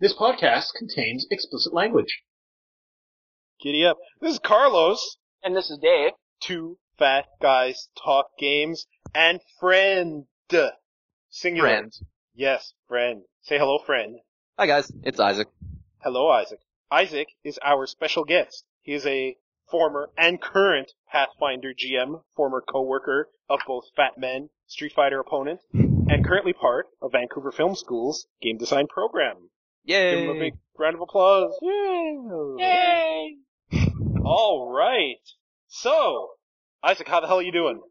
This podcast contains explicit language. Giddy up. This is Carlos. And this is Dave. Two fat guys talk games and friend. Singular. Friend. Yes, friend. Say hello, friend. Hi guys, it's Isaac. Hello, Isaac. Isaac is our special guest. He is a former and current Pathfinder GM, former co-worker of both Fat Men, Street Fighter opponent, and currently part of Vancouver Film School's game design program. Yay! Give him a big round of applause. Yay! Yay! All right. So, Isaac, how the hell are you doing?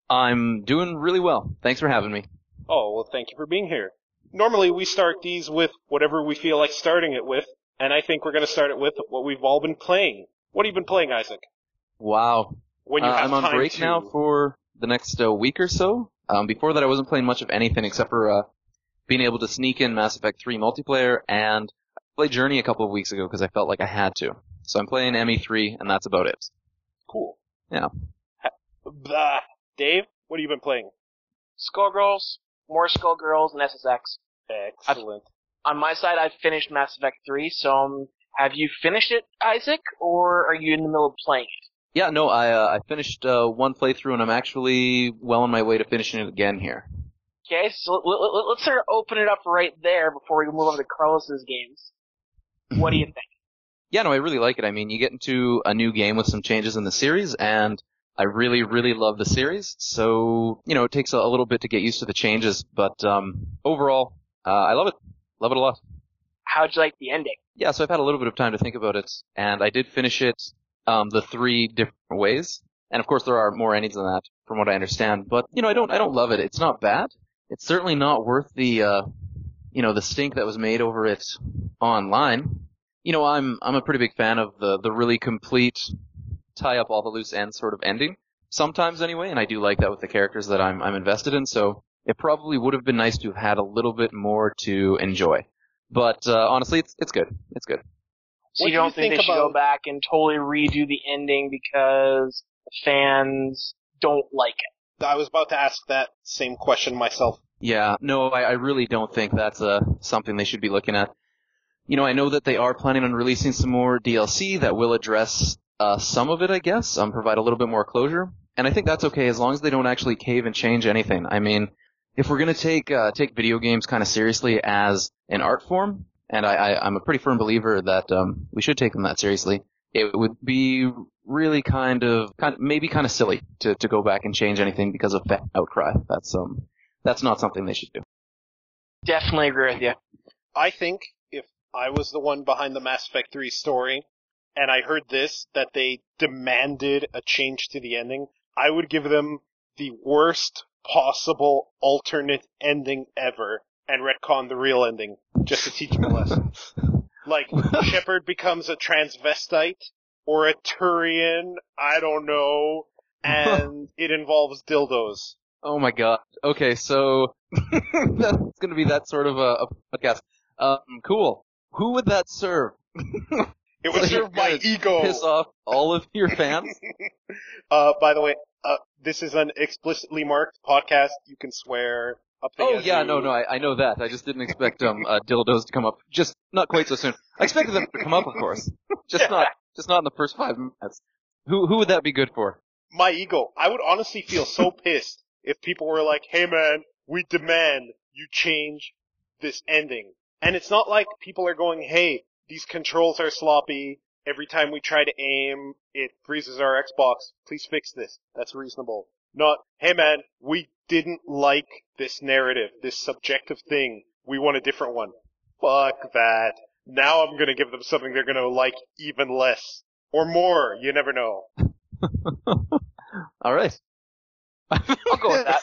I'm doing really well. Thanks for having me. Oh, well, thank you for being here. Normally, we start these with whatever we feel like starting it with, and I think we're going to start it with what we've all been playing. What have you been playing, Isaac? Wow. When you have I'm on time break to... now for the next week or so. Before that, I wasn't playing much of anything except for being able to sneak in Mass Effect 3 multiplayer, and I played Journey a couple of weeks ago because I felt like I had to. So I'm playing ME3, and that's about it. Cool. Yeah. Blah. Dave, what have you been playing? Skullgirls, more Skullgirls, and SSX. Excellent. On my side, I've finished Mass Effect 3, so have you finished it, Isaac, or are you in the middle of playing it? Yeah, no, I finished one playthrough, and I'm actually well on my way to finishing it again here. Okay, so let's sort of open it up right there before we move on to Carlos's games. What do you think? Yeah, no, I really like it. I mean, you get into a new game with some changes in the series, and I really, really love the series. So, it takes a little bit to get used to the changes, but overall, I love it. Love it a lot. How'd you like the ending? Yeah, so I've had a little bit of time to think about it, and I did finish it the 3 different ways. And of course, there are more endings than that, from what I understand. But I don't love it. It's not bad. It's certainly not worth the the stink that was made over it online. I'm a pretty big fan of the really complete tie up all the loose ends sort of ending. Sometimes anyway, and I do like that with the characters that I'm invested in, so it probably would have been nice to have had a little bit more to enjoy. But honestly, it's good. It's good. So you don't think they should go back and totally redo the ending because the fans don't like it? I was about to ask that same question myself. Yeah, no, I really don't think that's something they should be looking at. I know that they are planning on releasing some more DLC that will address some of it, I guess, provide a little bit more closure. And I think that's okay as long as they don't actually cave and change anything. I mean, if we're going to take video games kind of seriously as an art form, and I'm a pretty firm believer that we should take them that seriously, it would be really kind of silly to go back and change anything because of fan outcry. That's not something they should do. Definitely agree with you. I think if I was the one behind the Mass Effect 3 story, and I heard that they demanded a change to the ending, I would give them the worst possible alternate ending ever and retcon the real ending, just to teach them a lesson. Like, Shepard becomes a transvestite, or a Turian, I don't know, and it involves dildos. Oh my god. Okay, so that's going to be that sort of a podcast. Cool. Who would that serve? It would serve my ego. Piss off all of your fans? By the way, this is an explicitly marked podcast. You can swear up to Oh, yeah, no, I know that. I just didn't expect dildos to come up. Just not quite so soon. I expected them to come up, of course. Just not in the first 5 minutes. Who would that be good for? My ego. I would honestly feel so pissed if people were like, hey man, we demand you change this ending. And it's not like people are going, hey, these controls are sloppy. Every time we try to aim, it freezes our Xbox. Please fix this. That's reasonable. Not, hey man, we didn't like this narrative, this subjective thing. We want a different one. Fuck that. Now I'm gonna give them something they're gonna like even less. Or more, you never know. Alright. I'll go with that.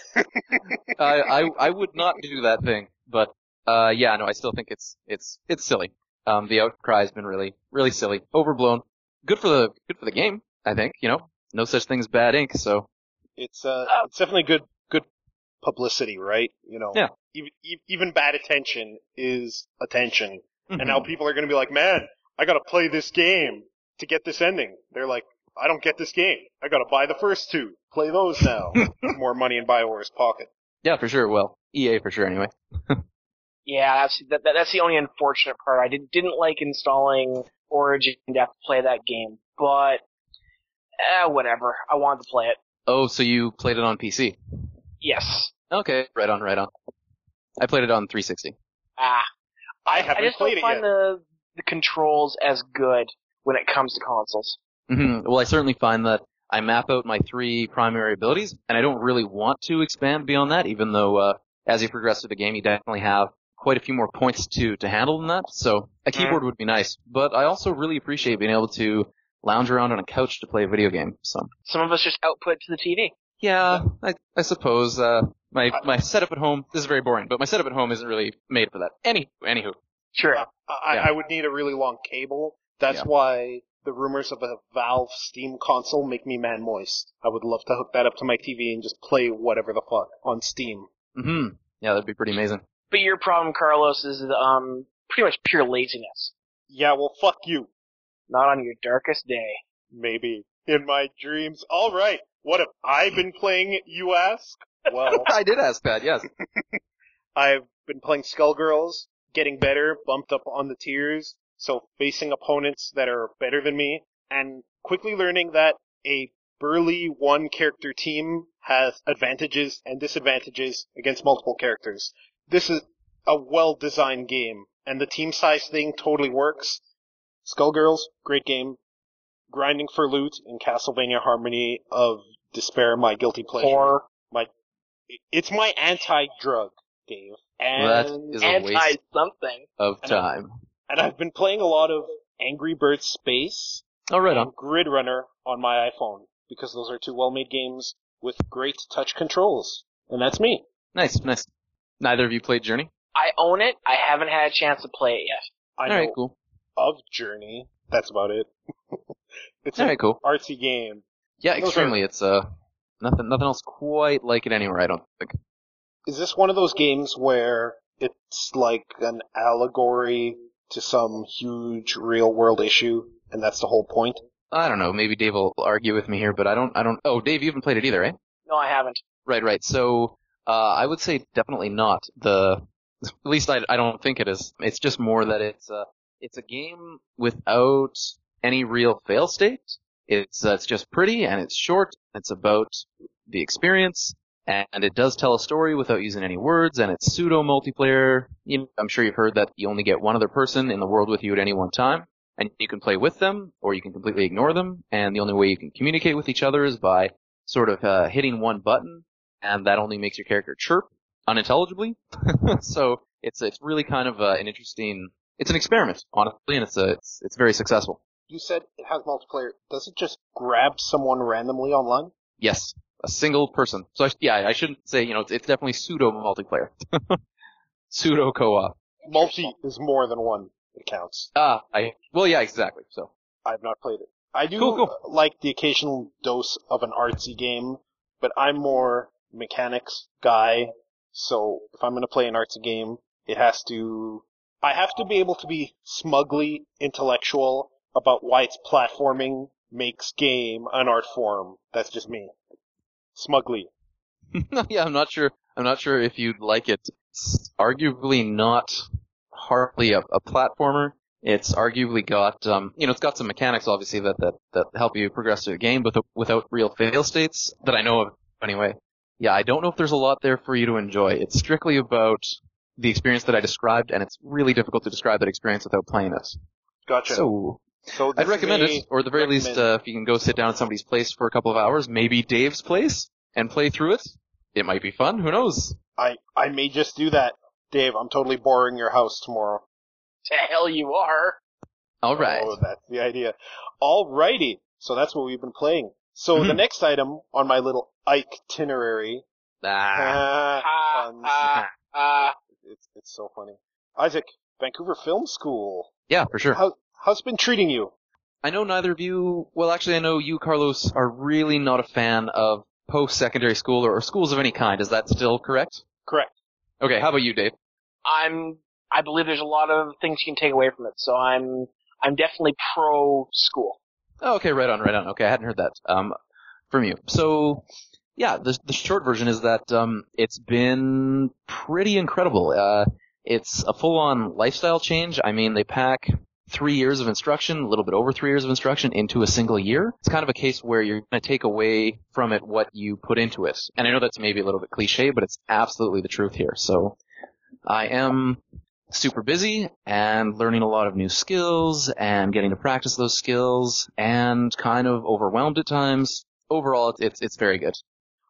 I would not do that thing, but yeah, no, I still think it's silly. The outcry has been really, really silly, overblown. Good for the game, I think. No such thing as bad ink. So it's definitely good publicity, right? Yeah. Even bad attention is attention, and now people are going to be like, man, I got to play this game to get this ending. They're like, I don't get this game. I got to buy the first 2. Play those now. More money in BioWare's pocket. Yeah, for sure. Well, EA for sure, anyway. Yeah, that's the only unfortunate part. I didn't like installing Origin to have to play that game, but whatever. I wanted to play it. Oh, so you played it on PC? Yes. Okay, right on. I played it on 360. I haven't played it yet. I just don't find the controls as good when it comes to consoles. Mm-hmm. Well, I certainly find that I map out my 3 primary abilities, and I don't really want to expand beyond that, even though as you progress through the game, you definitely have quite a few more points to handle than that. So a keyboard would be nice, but I also really appreciate being able to lounge around on a couch to play a video game. So some of us just output to the TV. Yeah, I suppose my setup at home. This is very boring, but my setup at home isn't really made for that. Anywho. Sure. I would need a really long cable. That's why the rumors of a Valve Steam console make me man moist. I would love to hook that up to my TV and just play whatever the fuck on Steam. Mm-hmm. Yeah, that'd be pretty amazing. But your problem, Carlos, is pretty much pure laziness. Yeah, well, fuck you. Not on your darkest day. Maybe. In my dreams. Alright, what have I been playing, you ask? Well... I did ask that, yes. I've been playing Skullgirls, getting better, bumped up on the tiers, so facing opponents that are better than me, and quickly learning that a burly one-character team has advantages and disadvantages against multiple characters. This is a well-designed game, and the team size thing totally works. Skullgirls, great game. Grinding for loot in Castlevania Harmony of Despair, my guilty pleasure. It's my anti-drug, Dave. And that is a waste something of time. And I've been playing a lot of Angry Birds Space and Grid Runner on my iPhone, because those are 2 well-made games with great touch controls. And that's me. Nice. Neither of you played Journey? I own it. I haven't had a chance to play it yet. I know cool. of Journey. That's about it. It's cool. Artsy game. Yeah, extremely. It's nothing else quite like it anywhere, I don't think. Is this one of those games where it's like an allegory to some huge real-world issue, and that's the whole point? I don't know. Maybe Dave will argue with me here, but I don't. Oh, Dave, you haven't played it either, eh? No, I haven't. Right. So, I would say definitely not. At least I don't think it is. It's just more that it's a game without any real fail state. It's just pretty, and it's short. It's about the experience, and it does tell a story without using any words, and it's pseudo multiplayer. I'm sure you've heard that you only get one other person in the world with you at any one time, and you can play with them, or you can completely ignore them, and the only way you can communicate with each other is by sort of hitting one button, and that only makes your character chirp unintelligibly. So it's really kind of an interesting. It's an experiment, honestly, and it's very successful. You said it has multiplayer. Does it just grab someone randomly online? Yes, a single person. So I shouldn't say, it's definitely pseudo multiplayer. Pseudo co-op. Multi is more than one. It counts. Yeah, exactly. So I've not played it. I do like the occasional dose of an artsy game, but I'm more mechanics guy. So if I'm going to play an artsy game, I have to be able to be smugly intellectual about why it's platforming makes game an art form. That's just me. Smugly. Yeah, I'm not sure if you'd like it. It's arguably not hardly a platformer. It's arguably got, it's got some mechanics obviously that help you progress through the game, but without real fail states that I know of anyway. Yeah, I don't know if there's a lot there for you to enjoy. It's strictly about the experience that I described, and it's really difficult to describe that experience without playing it. Gotcha. So I'd recommend it, or at the very least, if you can go sit down at somebody's place for a couple of hours, maybe Dave's place, and play through it. It might be fun, who knows? I may just do that. Dave, I'm totally boring your house tomorrow. To hell you are. Alright. Oh, that's the idea. Alrighty. So that's what we've been playing. So the next item on my little itinerary. It's so funny. Isaac, Vancouver Film School. Yeah, for sure. How's it been treating you? I know neither of you, well actually I know you, Carlos, are really not a fan of post-secondary school or schools of any kind. Is that still correct? Correct. Okay, how about you, Dave? I believe there's a lot of things you can take away from it, so I'm definitely pro school. Oh, okay, right on. Okay, I hadn't heard that from you. So, yeah, the short version is that it's been pretty incredible. it's a full-on lifestyle change. I mean, they pack 3 years of instruction, a little bit over 3 years of instruction into a single year. It's kind of a case where you're going to take away from it what you put into it. And I know that's maybe a little bit cliche, but it's absolutely the truth here. So I am super busy and learning a lot of new skills and getting to practice those skills and kind of overwhelmed at times. Overall, it's very good.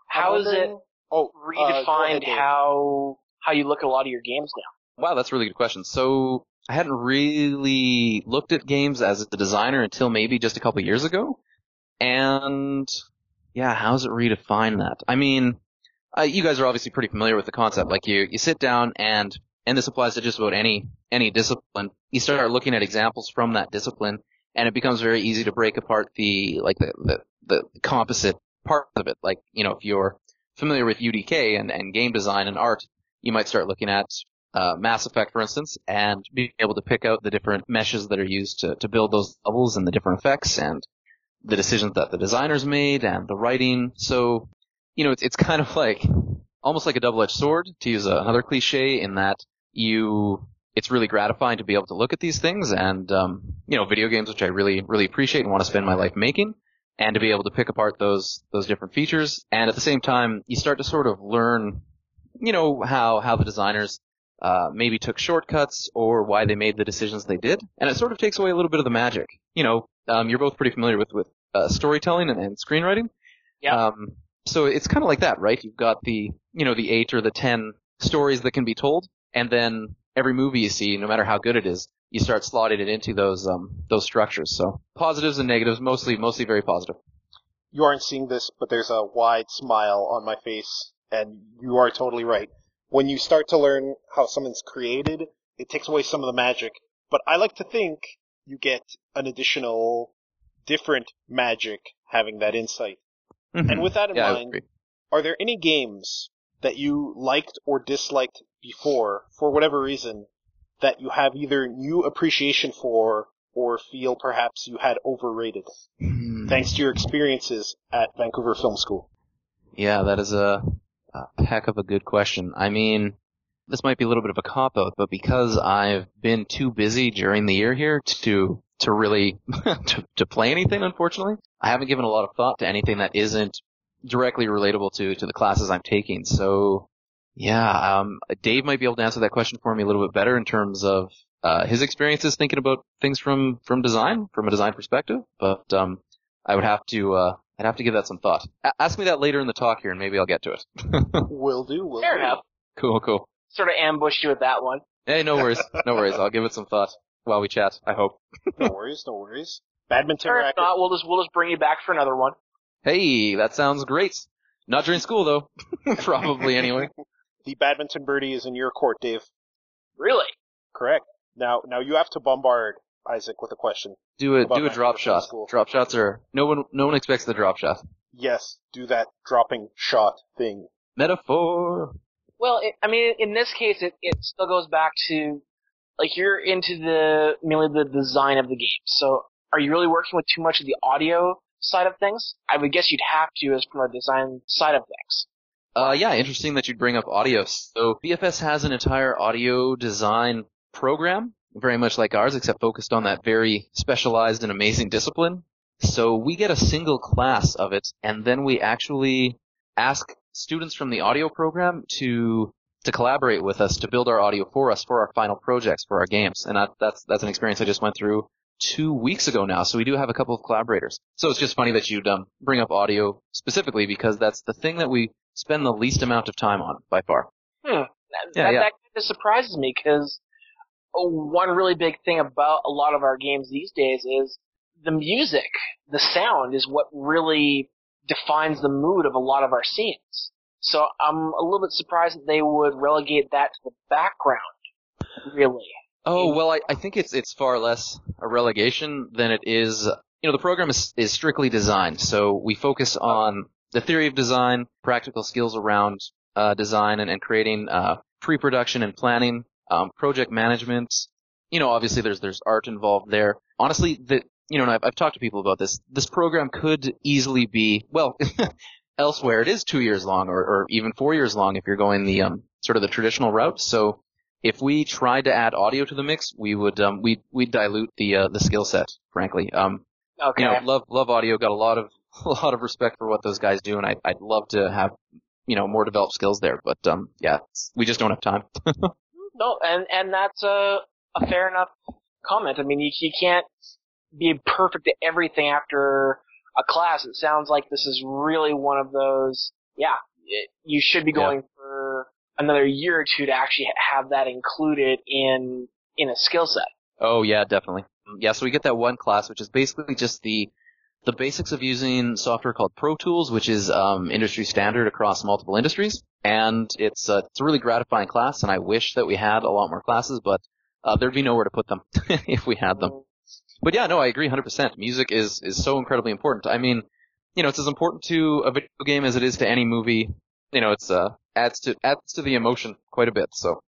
How is it redefined how you look at a lot of your games now? Wow, that's a really good question. So I hadn't really looked at games as a designer until maybe just a couple of years ago. And yeah, how's it redefined that? I mean, you guys are obviously pretty familiar with the concept. Like you sit down and this applies to just about any discipline. You start looking at examples from that discipline, and it becomes very easy to break apart the composite part of it. Like, you know, if you're familiar with UDK and game design and art, you might start looking at Mass Effect, for instance, and be able to pick out the different meshes that are used to build those levels and the different effects and the decisions that the designers made and the writing. So, you know, it's kind of like almost like a double-edged sword, to use another cliche, in that it's really gratifying to be able to look at these things and, you know, video games, which I really, really appreciate and want to spend my life making, and to be able to pick apart those different features. And at the same time, you start to sort of learn, you know, how the designers maybe took shortcuts or why they made the decisions they did. And it sort of takes away a little bit of the magic. You know, you're both pretty familiar with storytelling and screenwriting. Yeah. So it's kind of like that, right? You've got the 8 or the 10 stories that can be told, and then every movie you see, no matter how good it is, you start slotting it into those structures. So positives and negatives, mostly very positive. You aren't seeing this, but there's a wide smile on my face, and you are totally right. When you start to learn how something's created, it takes away some of the magic. But I like to think you get an additional, different magic having that insight. Mm-hmm. And with that in mind, are there any games that you liked or disliked before, for whatever reason, that you have either new appreciation for or feel perhaps you had overrated, thanks to your experiences at Vancouver Film School? Yeah, that is a heck of a good question. I mean, this might be a little bit of a cop-out, but because I've been too busy during the year here to really to play anything, unfortunately, I haven't given a lot of thought to anything that isn't directly relatable to the classes I'm taking. So, yeah, Dave might be able to answer that question for me a little bit better in terms of his experiences thinking about things from design, from a design perspective. But I would have to I'd have to give that some thought. Ask me that later in the talk here, and maybe I'll get to it. Will do. Fair enough. Cool. Sort of ambushed you with that one. Hey, no worries. I'll give it some thought while we chat, I hope. No worries. Badminton Or if racket. not, we'll just bring you back for another one. Hey, that sounds great. Not during school, though. Probably, anyway. The badminton birdie is in your court, Dave. Really? Correct. Now you have to bombard Isaac with a question. Do a drop shot. Drop shots are no one expects the drop shot. Yes, do that dropping shot thing. Metaphor. Well, in this case, it still goes back to, like, you're into mainly the design of the game. So, are you really working with too much of the audio side of things? I would guess you'd have to, as from a design side of things. Yeah, interesting that you'd bring up audio. So, VFS has an entire audio design program, very much like ours, except focused on that very specialized and amazing discipline. So, we get a single class of it, and then we actually ask students from the audio program to collaborate with us to build our audio for us for our final projects for our games. And that's an experience I just went through 2 weeks ago now. So we do have a couple of collaborators. So it's just funny that you'd bring up audio specifically, because that's the thing that we spend the least amount of time on by far. That kind of surprises me, because one really big thing about a lot of our games these days is the music, the sound is what really defines the mood of a lot of our scenes. So I'm a little bit surprised that they would relegate that to the background, really. Oh, well, I think it's far less a relegation than it is, the program is strictly design. So we focus on the theory of design, practical skills around design and creating pre-production and planning, project management. Obviously there's art involved there. Honestly, and I've talked to people about this. This program could easily be, well, elsewhere it is 2 years long or even 4 years long if you're going the sort of the traditional route. So if we tried to add audio to the mix, we would we'd dilute the skill set, frankly. Okay. Love audio, got a lot of respect for what those guys do, and I'd love to have, more developed skills there, but we just don't have time. No, and that's a fair enough comment. I mean, you can't be perfect at everything after a class. It sounds like this is really one of those, you should be going for another year or two to actually have that included in a skill set. Oh yeah, definitely. Yeah, so we get that one class, which is basically just the basics of using software called Pro Tools, which is industry standard across multiple industries, and it's a really gratifying class. And I wish that we had a lot more classes, but there'd be nowhere to put them if we had them. But yeah, no, I agree 100%. Music is so incredibly important. I mean, it's as important to a video game as it is to any movie. It's adds to the emotion quite a bit. So,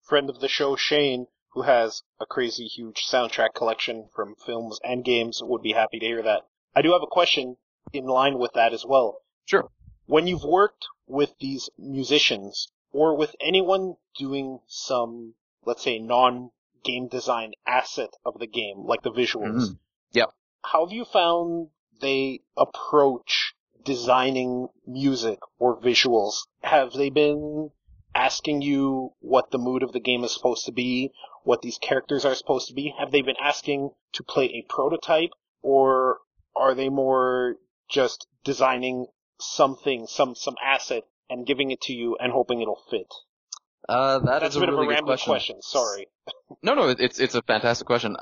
friend of the show, Shane, who has a crazy huge soundtrack collection from films and games, would be happy to hear that. I do have a question in line with that as well. Sure. When you've worked with these musicians, or with anyone doing some, let's say, non-game design asset of the game, like the visuals, how have you found they approach designing music or visuals? Have they been asking you what the mood of the game is supposed to be, what these characters are supposed to be? Have they been asking to play a prototype, or are they more just designing something, some asset, and giving it to you and hoping it'll fit? That's a bit really of a rambling good question. Sorry. No, it's a fantastic question.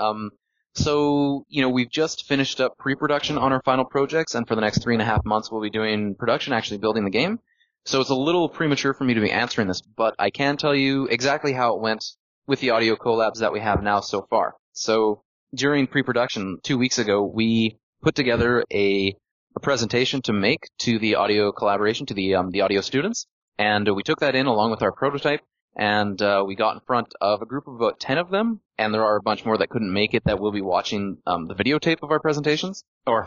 So, we've just finished up pre-production on our final projects, and for the next 3.5 months we'll be doing production, actually building the game. So it's a little premature for me to be answering this, but I can tell you exactly how it went with the audio collabs that we have now so far. So during pre-production 2 weeks ago, we put together a presentation to make to the audio collaboration, to the audio students, and we took that in along with our prototype, and we got in front of a group of about 10 of them, and there are a bunch more that couldn't make it that will be watching the videotape of our presentations, or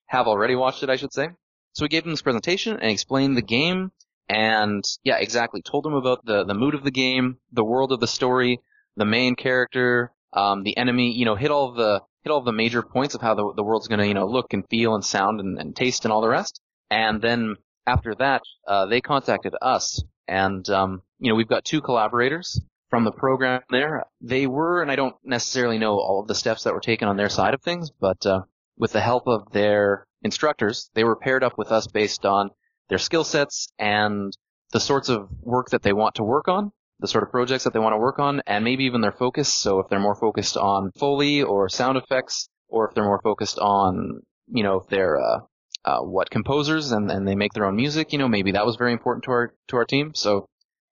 have already watched it, I should say. So we gave them this presentation and explained the game, and exactly, told them about the mood of the game, the world of the story, the main character, the enemy, hit all of the major points of how the world's gonna, look and feel and sound and taste and all the rest. And then after that, they contacted us, and we've got 2 collaborators from the program there. They were, and I don't necessarily know all of the steps that were taken on their side of things, but with the help of their instructors, they were paired up with us based on their skill sets and the sorts of work that they want to work on, the sort of projects that they want to work on, and maybe even their focus. So if they're more focused on Foley or sound effects, or if they're more focused on, if they're what composers and they make their own music, maybe that was very important to our team. So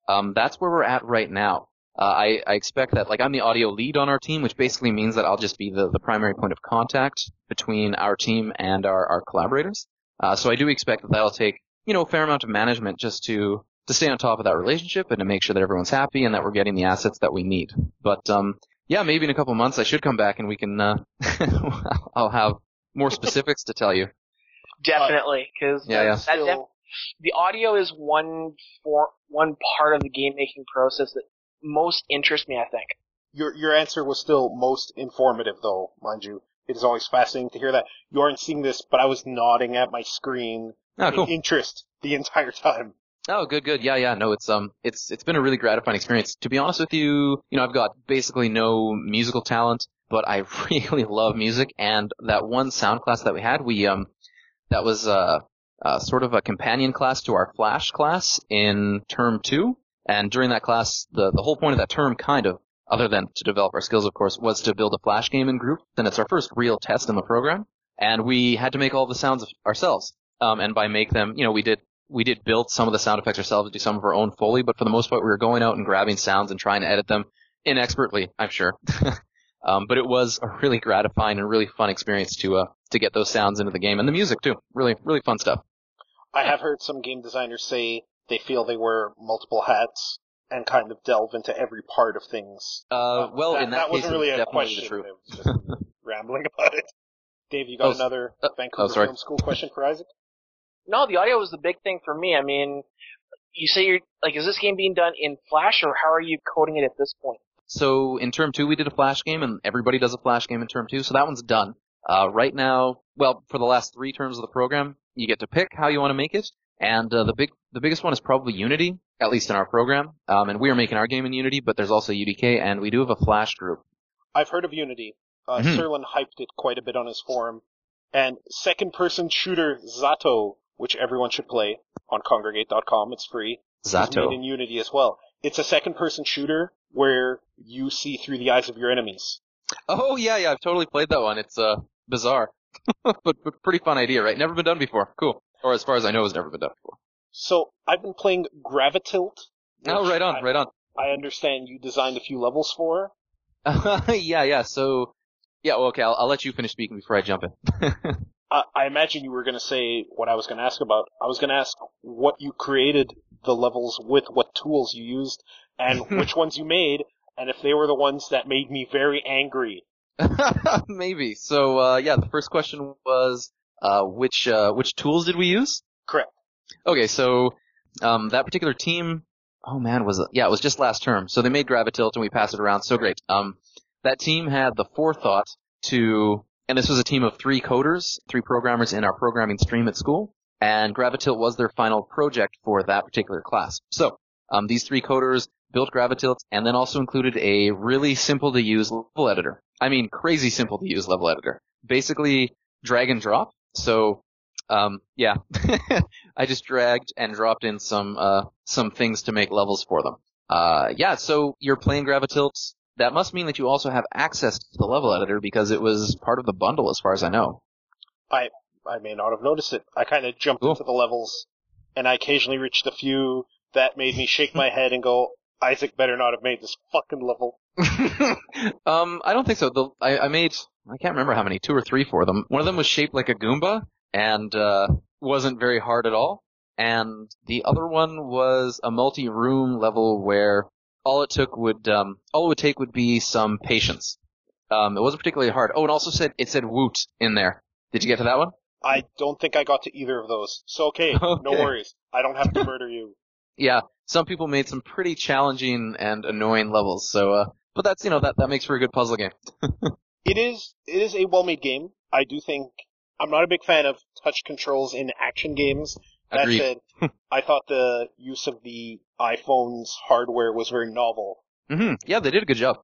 that's where we're at right now. I expect that, I'm the audio lead on our team, which basically means that I'll just be the primary point of contact between our team and our collaborators. So I do expect that that'll take, a fair amount of management just to stay on top of that relationship and to make sure that everyone's happy and that we're getting the assets that we need. But, maybe in a couple of months I should come back and we can, I'll have more specifics to tell you. Definitely, because the audio is one part of the game making process that most interests me, I think. Your answer was still most informative, though, mind you. It is always fascinating to hear that. You aren't seeing this, but I was nodding at my screen in interest the entire time. Oh, good. Yeah. No, it's been a really gratifying experience. To be honest with you, I've got basically no musical talent, but I really love music. And that one sound class that we had, that was sort of a companion class to our Flash class in term 2. And during that class, the whole point of that term, kind of, other than to develop our skills, of course, was to build a Flash game in group. And it's our first real test in the program. And we had to make all the sounds ourselves. And by make them, we did build some of the sound effects ourselves, do some of our own Foley, but for the most part, we were going out and grabbing sounds and trying to edit them inexpertly, I'm sure. But it was a really gratifying and really fun experience to get those sounds into the game, and the music too. Really, really fun stuff. I have heard some game designers say they feel they wear multiple hats and kind of delve into every part of things. In that case, wasn't really a definitely question. the truth. It was just rambling about it. Dave, you got another Vancouver Film School question for Isaac? No, the audio was the big thing for me. I mean, you say you're, like, is this game being done in Flash, or how are you coding it at this point? So in Term 2 we did a Flash game, and everybody does a Flash game in Term 2, so that one's done. Right now, well, for the last 3 terms of the program, you get to pick how you want to make it, and the biggest one is probably Unity, at least in our program. And we are making our game in Unity, but there's also UDK, and we do have a Flash group. I've heard of Unity. Serlin hyped it quite a bit on his forum. And second-person shooter Zato, which everyone should play on Congregate.com, it's free. Zato. It's made in Unity as well. It's a second-person shooter where you see through the eyes of your enemies. Oh, yeah, I've totally played that one. It's bizarre. but pretty fun idea, right? Never been done before. Cool. Or as far as I know, it's never been done before. So, I've been playing Gravitilt. Oh, right on. I understand you designed a few levels for. Yeah. So, yeah, well, okay, I'll let you finish speaking before I jump in. I imagine you were going to say what I was going to ask about. I was going to ask what you created the levels with, what tools you used, and which ones you made, and if they were the ones that made me very angry. Maybe. So, yeah, the first question was, which tools did we use? Correct. Okay, so, that particular team, oh man, it was just last term. So they made Gravitilt and we passed it around. So great. That team had the forethought to, and this was a team of 3 coders, 3 programmers in our programming stream at school, and Gravitilt was their final project for that particular class. So, these 3 coders built Gravitilt and then also included a really simple to use level editor. I mean, crazy simple to use level editor. Basically, drag and drop. So, yeah, I just dragged and dropped in some things to make levels for them. Yeah, so you're playing Gravitilt. That must mean that you also have access to the level editor because it was part of the bundle as far as I know. I may not have noticed it. I kind of jumped into the levels, and I occasionally reached a few that made me shake my head and go, Isaac better not have made this fucking level. I don't think so. I can't remember how many, 2 or 3 for them. One of them was shaped like a Goomba and wasn't very hard at all. And the other one was a multi-room level where all it would take would be some patience. It wasn't particularly hard. Oh, it said woot in there. Did you get to that one? I don't think I got to either of those. So okay. No worries. I don't have to murder you. Yeah, some people made some pretty challenging and annoying levels, so, but that's, that makes for a good puzzle game. It is a well-made game. I do think, I'm not a big fan of touch controls in action games. That Agreed. said, I thought the use of the iPhone's hardware was very novel. Mm-hmm. Yeah, they did a good job.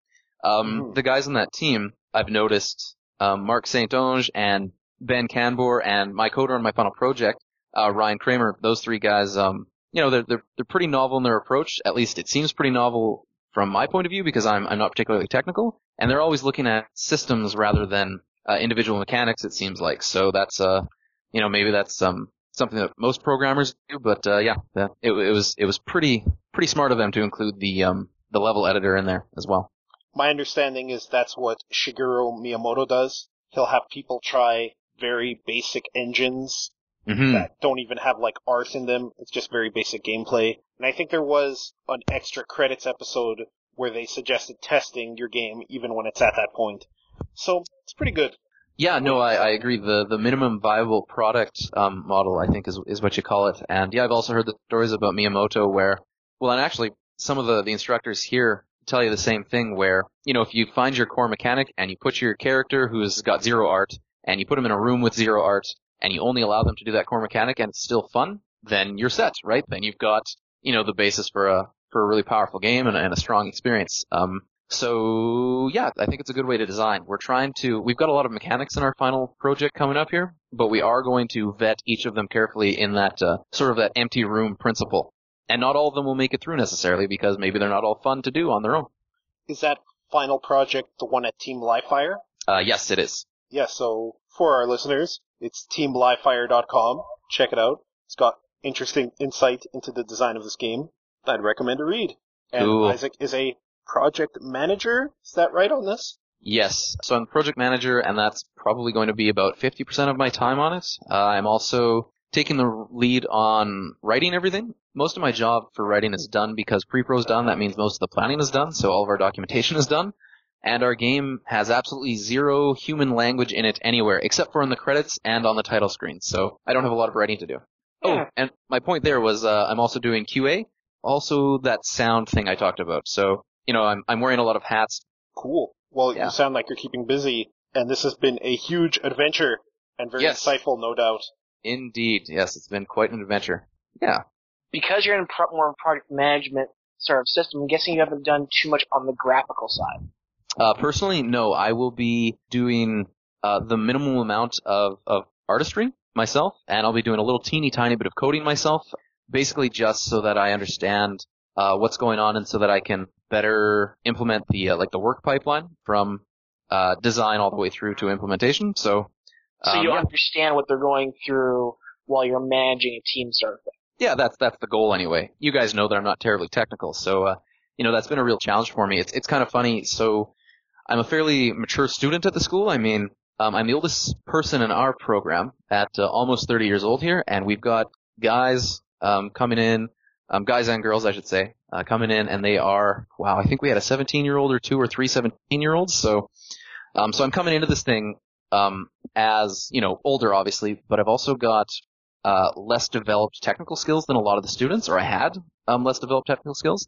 The guys on that team, I've noticed, Mark St. Onge and Ben Canbor and my coder on my final project, Ryan Kramer, those 3 guys, they're pretty novel in their approach. At least it seems pretty novel from my point of view because I'm not particularly technical. And they're always looking at systems rather than individual mechanics, it seems like. So that's, maybe that's something that most programmers do. But it was pretty smart of them to include the level editor in there as well. My understanding is that's what Shigeru Miyamoto does. He'll have people try very basic engines that don't even have like art in them. It's just very basic gameplay. And I think there was an extra credits episode where they suggested testing your game even when it's at that point. So it's pretty good. Yeah, no, I agree. The minimum viable product model, I think, is what you call it. And yeah, I've also heard the stories about Miyamoto where, well, and actually some of the instructors here tell you the same thing where, if you find your core mechanic and you put your character who's got 0 art and you put them in a room with 0 art and you only allow them to do that core mechanic and it's still fun, then you're set, right? Then you've got, the basis for a really powerful game and a strong experience. So yeah, I think it's a good way to design. We've got a lot of mechanics in our final project coming up here, but we are going to vet each of them carefully in that, sort of that empty room principle. And not all of them will make it through necessarily because maybe they're not all fun to do on their own. Is that final project the one at Team Livefire? Yes, it is. Yeah, so for our listeners, it's teamlivefire.com. Check it out. It's got interesting insight into the design of this game. I'd recommend a read. And Cool. Isaac is a project manager. Is that right on this? Yes. So I'm the project manager, and that's probably going to be about 50% of my time on it. I'm also taking the lead on writing everything. Most of my job for writing is done because pre-pro's done. That means most of the planning is done, so all of our documentation is done. And our game has absolutely 0 human language in it anywhere, except for in the credits and on the title screen. So I don't have a lot of writing to do. Oh, and my point there was I'm also doing QA, also that sound thing I talked about. So, I'm wearing a lot of hats. Cool. Well, you sound like you're keeping busy, and this has been a huge adventure, and very insightful, no doubt. Indeed. Yes, it's been quite an adventure. Yeah. Because you're in more of a project management sort of system, I'm guessing you haven't done too much on the graphical side. Personally, no. I will be doing the minimum amount of artistry myself, and I'll be doing a little teeny tiny bit of coding myself, basically just so that I understand what's going on and so that I can better implement the work pipeline from design all the way through to implementation. So you understand what they're going through while you're managing a team sort of thing. Yeah, that's the goal anyway. You guys know that I'm not terribly technical, so that's been a real challenge for me. It's kind of funny. So I'm a fairly mature student at the school. I mean, I'm the oldest person in our program at almost 30 years old here, and we've got guys coming in, guys and girls, I should say, coming in, and they are, wow, I think we had a 17-year-old or 2 or 3 17-year-olds. So I'm coming into this thing as, older, obviously, but I've also got less developed technical skills than a lot of the students, or I had less developed technical skills,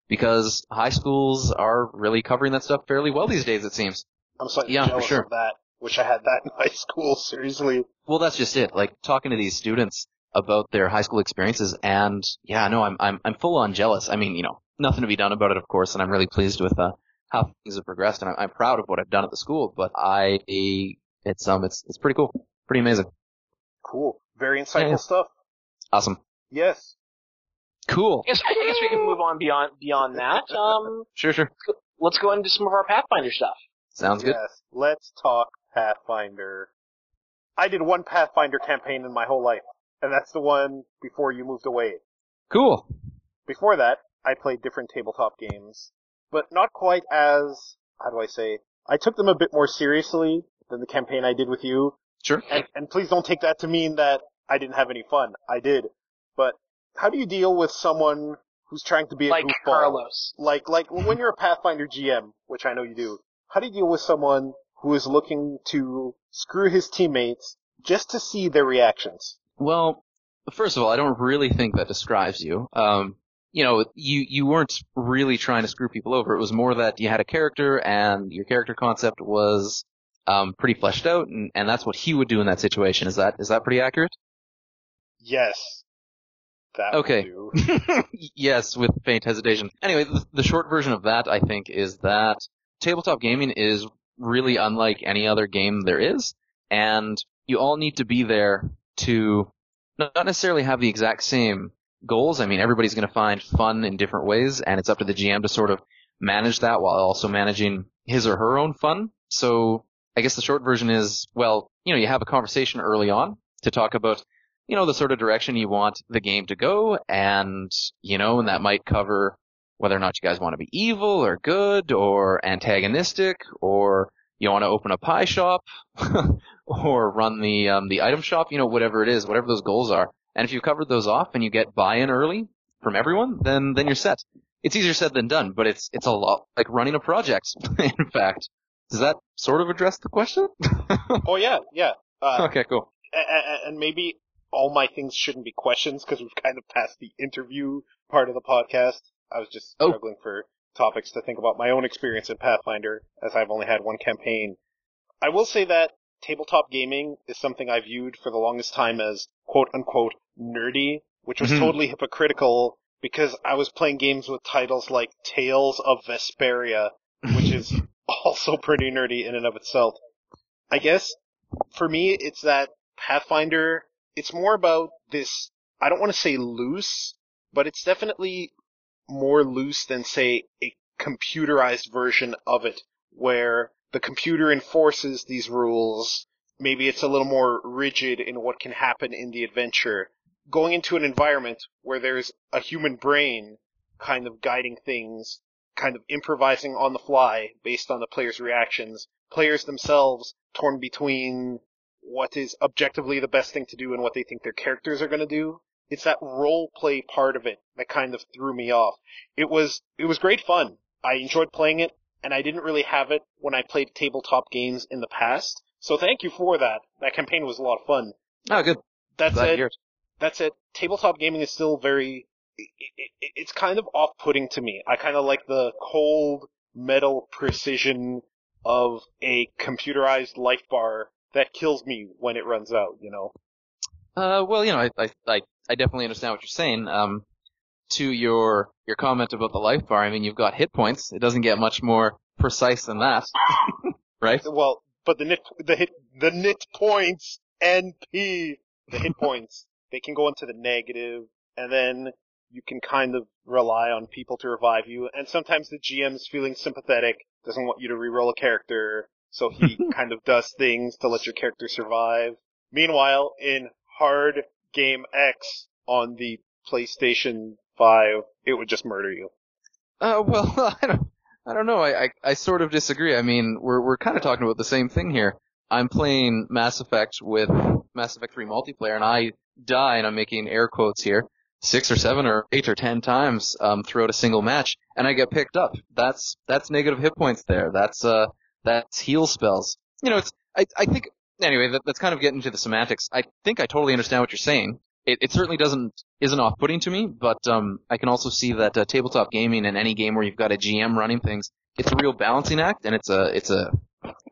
because high schools are really covering that stuff fairly well these days, it seems. I'm slightly jealous of that. Wish I had that in high school, seriously. Well, that's just it. Like, talking to these students about their high school experiences, and I'm full on jealous. I mean, nothing to be done about it, of course, and I'm really pleased with how things have progressed, and I'm proud of what I've done at the school, but it's pretty cool. Pretty amazing. Cool. Very insightful stuff. Awesome. Yes. Cool. I guess we can move on beyond that. Sure. Let's go into some of our Pathfinder stuff. Sounds good. Yes. Let's talk Pathfinder. I did one Pathfinder campaign in my whole life, and that's the one before you moved away. Cool. Before that, I played different tabletop games, but not quite as, I took them a bit more seriously than the campaign I did with you. Sure. And please don't take that to mean that I didn't have any fun. I did. But how do you deal with someone who's trying to be a goofball? Carlos. Like when you're a Pathfinder GM, which I know you do, how do you deal with someone who is looking to screw his teammates just to see their reactions? Well, first of all, I don't really think that describes you. You weren't really trying to screw people over. It was more that you had a character, and your character concept was pretty fleshed out, and that's what he would do in that situation. Is that pretty accurate? Yes. That okay. would do. Yes, with faint hesitation. Anyway, the short version of that, I think, is that tabletop gaming is really unlike any other game there is, and you all need to be there to not necessarily have the exact same goals. I mean, everybody's going to find fun in different ways, and it's up to the GM to sort of manage that while also managing his or her own fun. So I guess the short version is, you have a conversation early on to talk about, the sort of direction you want the game to go, and that might cover whether or not you guys want to be evil or good or antagonistic, or you want to open a pie shop or run the item shop, whatever it is, whatever those goals are. And if you've covered those off and you get buy-in early from everyone, then you're set. It's easier said than done, but it's a lot like running a project, in fact. Does that sort of address the question? Oh, yeah. Okay, cool. And maybe all my things shouldn't be questions, because we've kind of passed the interview part of the podcast. I was just struggling for topics to think about my own experience in Pathfinder, as I've only had one campaign. I will say that tabletop gaming is something I viewed for the longest time as quote-unquote nerdy, which was totally hypocritical, because I was playing games with titles like Tales of Vesperia, which is also pretty nerdy in and of itself. I guess, for me, it's that Pathfinder, it's more about this, I don't want to say loose, but it's definitely more loose than, say, a computerized version of it, where the computer enforces these rules. Maybe it's a little more rigid in what can happen in the adventure. Going into an environment where there's a human brain kind of guiding things, kind of improvising on the fly based on the players' reactions, players themselves torn between what is objectively the best thing to do and what they think their characters are going to do. It's that role play part of it that kind of threw me off. It was great fun. I enjoyed playing it, and I didn't really have it when I played tabletop games in the past. So thank you for that. That campaign was a lot of fun. Oh, good. That Glad to said, hear it. That said, tabletop gaming is still it's kind of off-putting to me. I kind of like the cold metal precision of a computerized life bar that kills me when it runs out, you know? Well, I definitely understand what you're saying. To your comment about the life bar, I mean, you've got hit points. It doesn't get much more precise than that, right? Well, but the nit points, NP, the hit points, they can go into the negative, and then you can kind of rely on people to revive you, and sometimes the GM's feeling sympathetic, doesn't want you to reroll a character, so he kind of does things to let your character survive. Meanwhile, in Hard Game X on the PlayStation 5, it would just murder you. Well, I don't know. I sort of disagree. I mean, we're kind of talking about the same thing here. I'm playing Mass Effect with Mass Effect 3 multiplayer, and I die, and I'm making air quotes here, 6 or 7 or 8 or 10 times throughout a single match, and I get picked up. That's negative hit points there. That's heal spells. You know, I think anyway. That's kind of getting into the semantics. I think I totally understand what you're saying. It certainly isn't off-putting to me, but I can also see that tabletop gaming and any game where you've got a GM running things, it's a real balancing act, and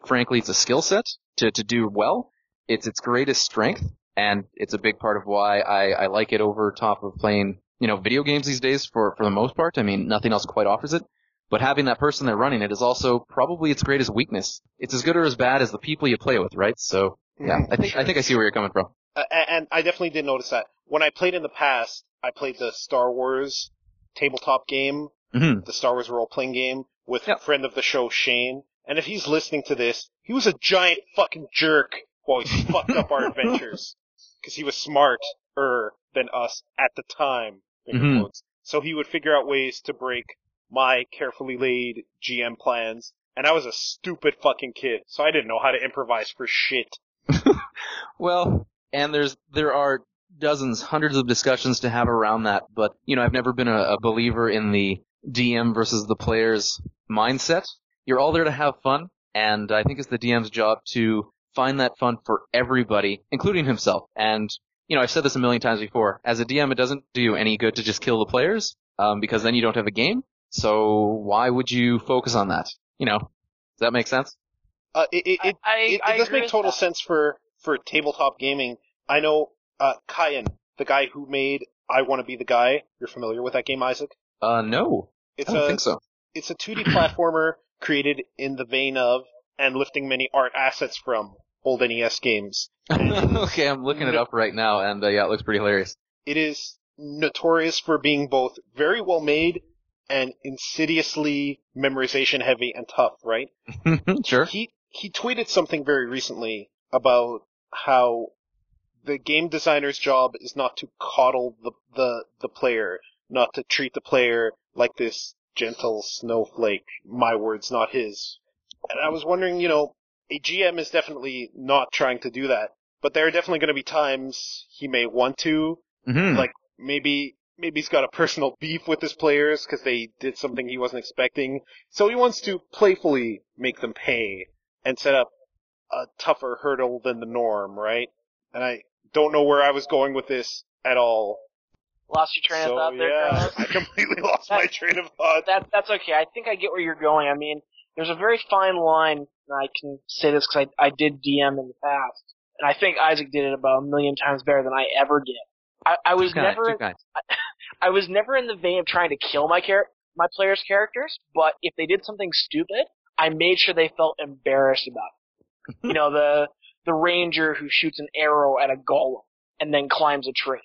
frankly, it's a skill set to do well. It's its greatest strength, and it's a big part of why I like it over top of playing, video games these days for the most part. I mean, nothing else quite offers it. But having that person there running it is also probably its greatest weakness. It's as good or as bad as the people you play with, right? So, yeah, I think I see where you're coming from. And I definitely did notice that. When I played in the past, I played the Star Wars tabletop game, the Star Wars role-playing game, with a friend of the show, Shane. And if he's listening to this, he was a giant fucking jerk while he fucked up our adventures. Because he was smarter than us at the time, finger quotes. So he would figure out ways to break my carefully laid GM plans. And I was a stupid fucking kid, so I didn't know how to improvise for shit. Well, and there are dozens, hundreds of discussions to have around that, but, I've never been a believer in the DM versus the player's mindset. You're all there to have fun, and I think it's the DM's job to find that fun for everybody, including himself. And, I've said this a million times before. As a DM, it doesn't do you any good to just kill the players, because then you don't have a game. So why would you focus on that? Does that make sense? It does make total sense for tabletop gaming. I know, Kyan, the guy who made I Want to Be the Guy. You're familiar with that game, Isaac? No. I don't think so. It's a 2D platformer created in the vein of, and lifting many art assets from, old NES games. Okay, I'm looking it up right now, and it looks pretty hilarious. It is notorious for being both very well made and insidiously memorization heavy and tough, right? Sure. He tweeted something very recently about how the game designer's job is not to coddle the player, not to treat the player like this gentle snowflake, my words, not his. And I was wondering, a GM is definitely not trying to do that, but there are definitely going to be times he may want to, like maybe he's got a personal beef with his players because they did something he wasn't expecting, so he wants to playfully make them pay and set up a tougher hurdle than the norm, right? And I don't know where I was going with this at all. Lost your train of thought there, Carlos? I completely lost my train of thought. That's okay. I think I get where you're going. I mean, there's a very fine line, and I can say this because I did DM in the past, and I think Isaac did it about 1 million times better than I ever did. I was never in the vein of trying to kill my players' characters, but if they did something stupid, I made sure they felt embarrassed about it. The ranger who shoots an arrow at a golem and then climbs a tree.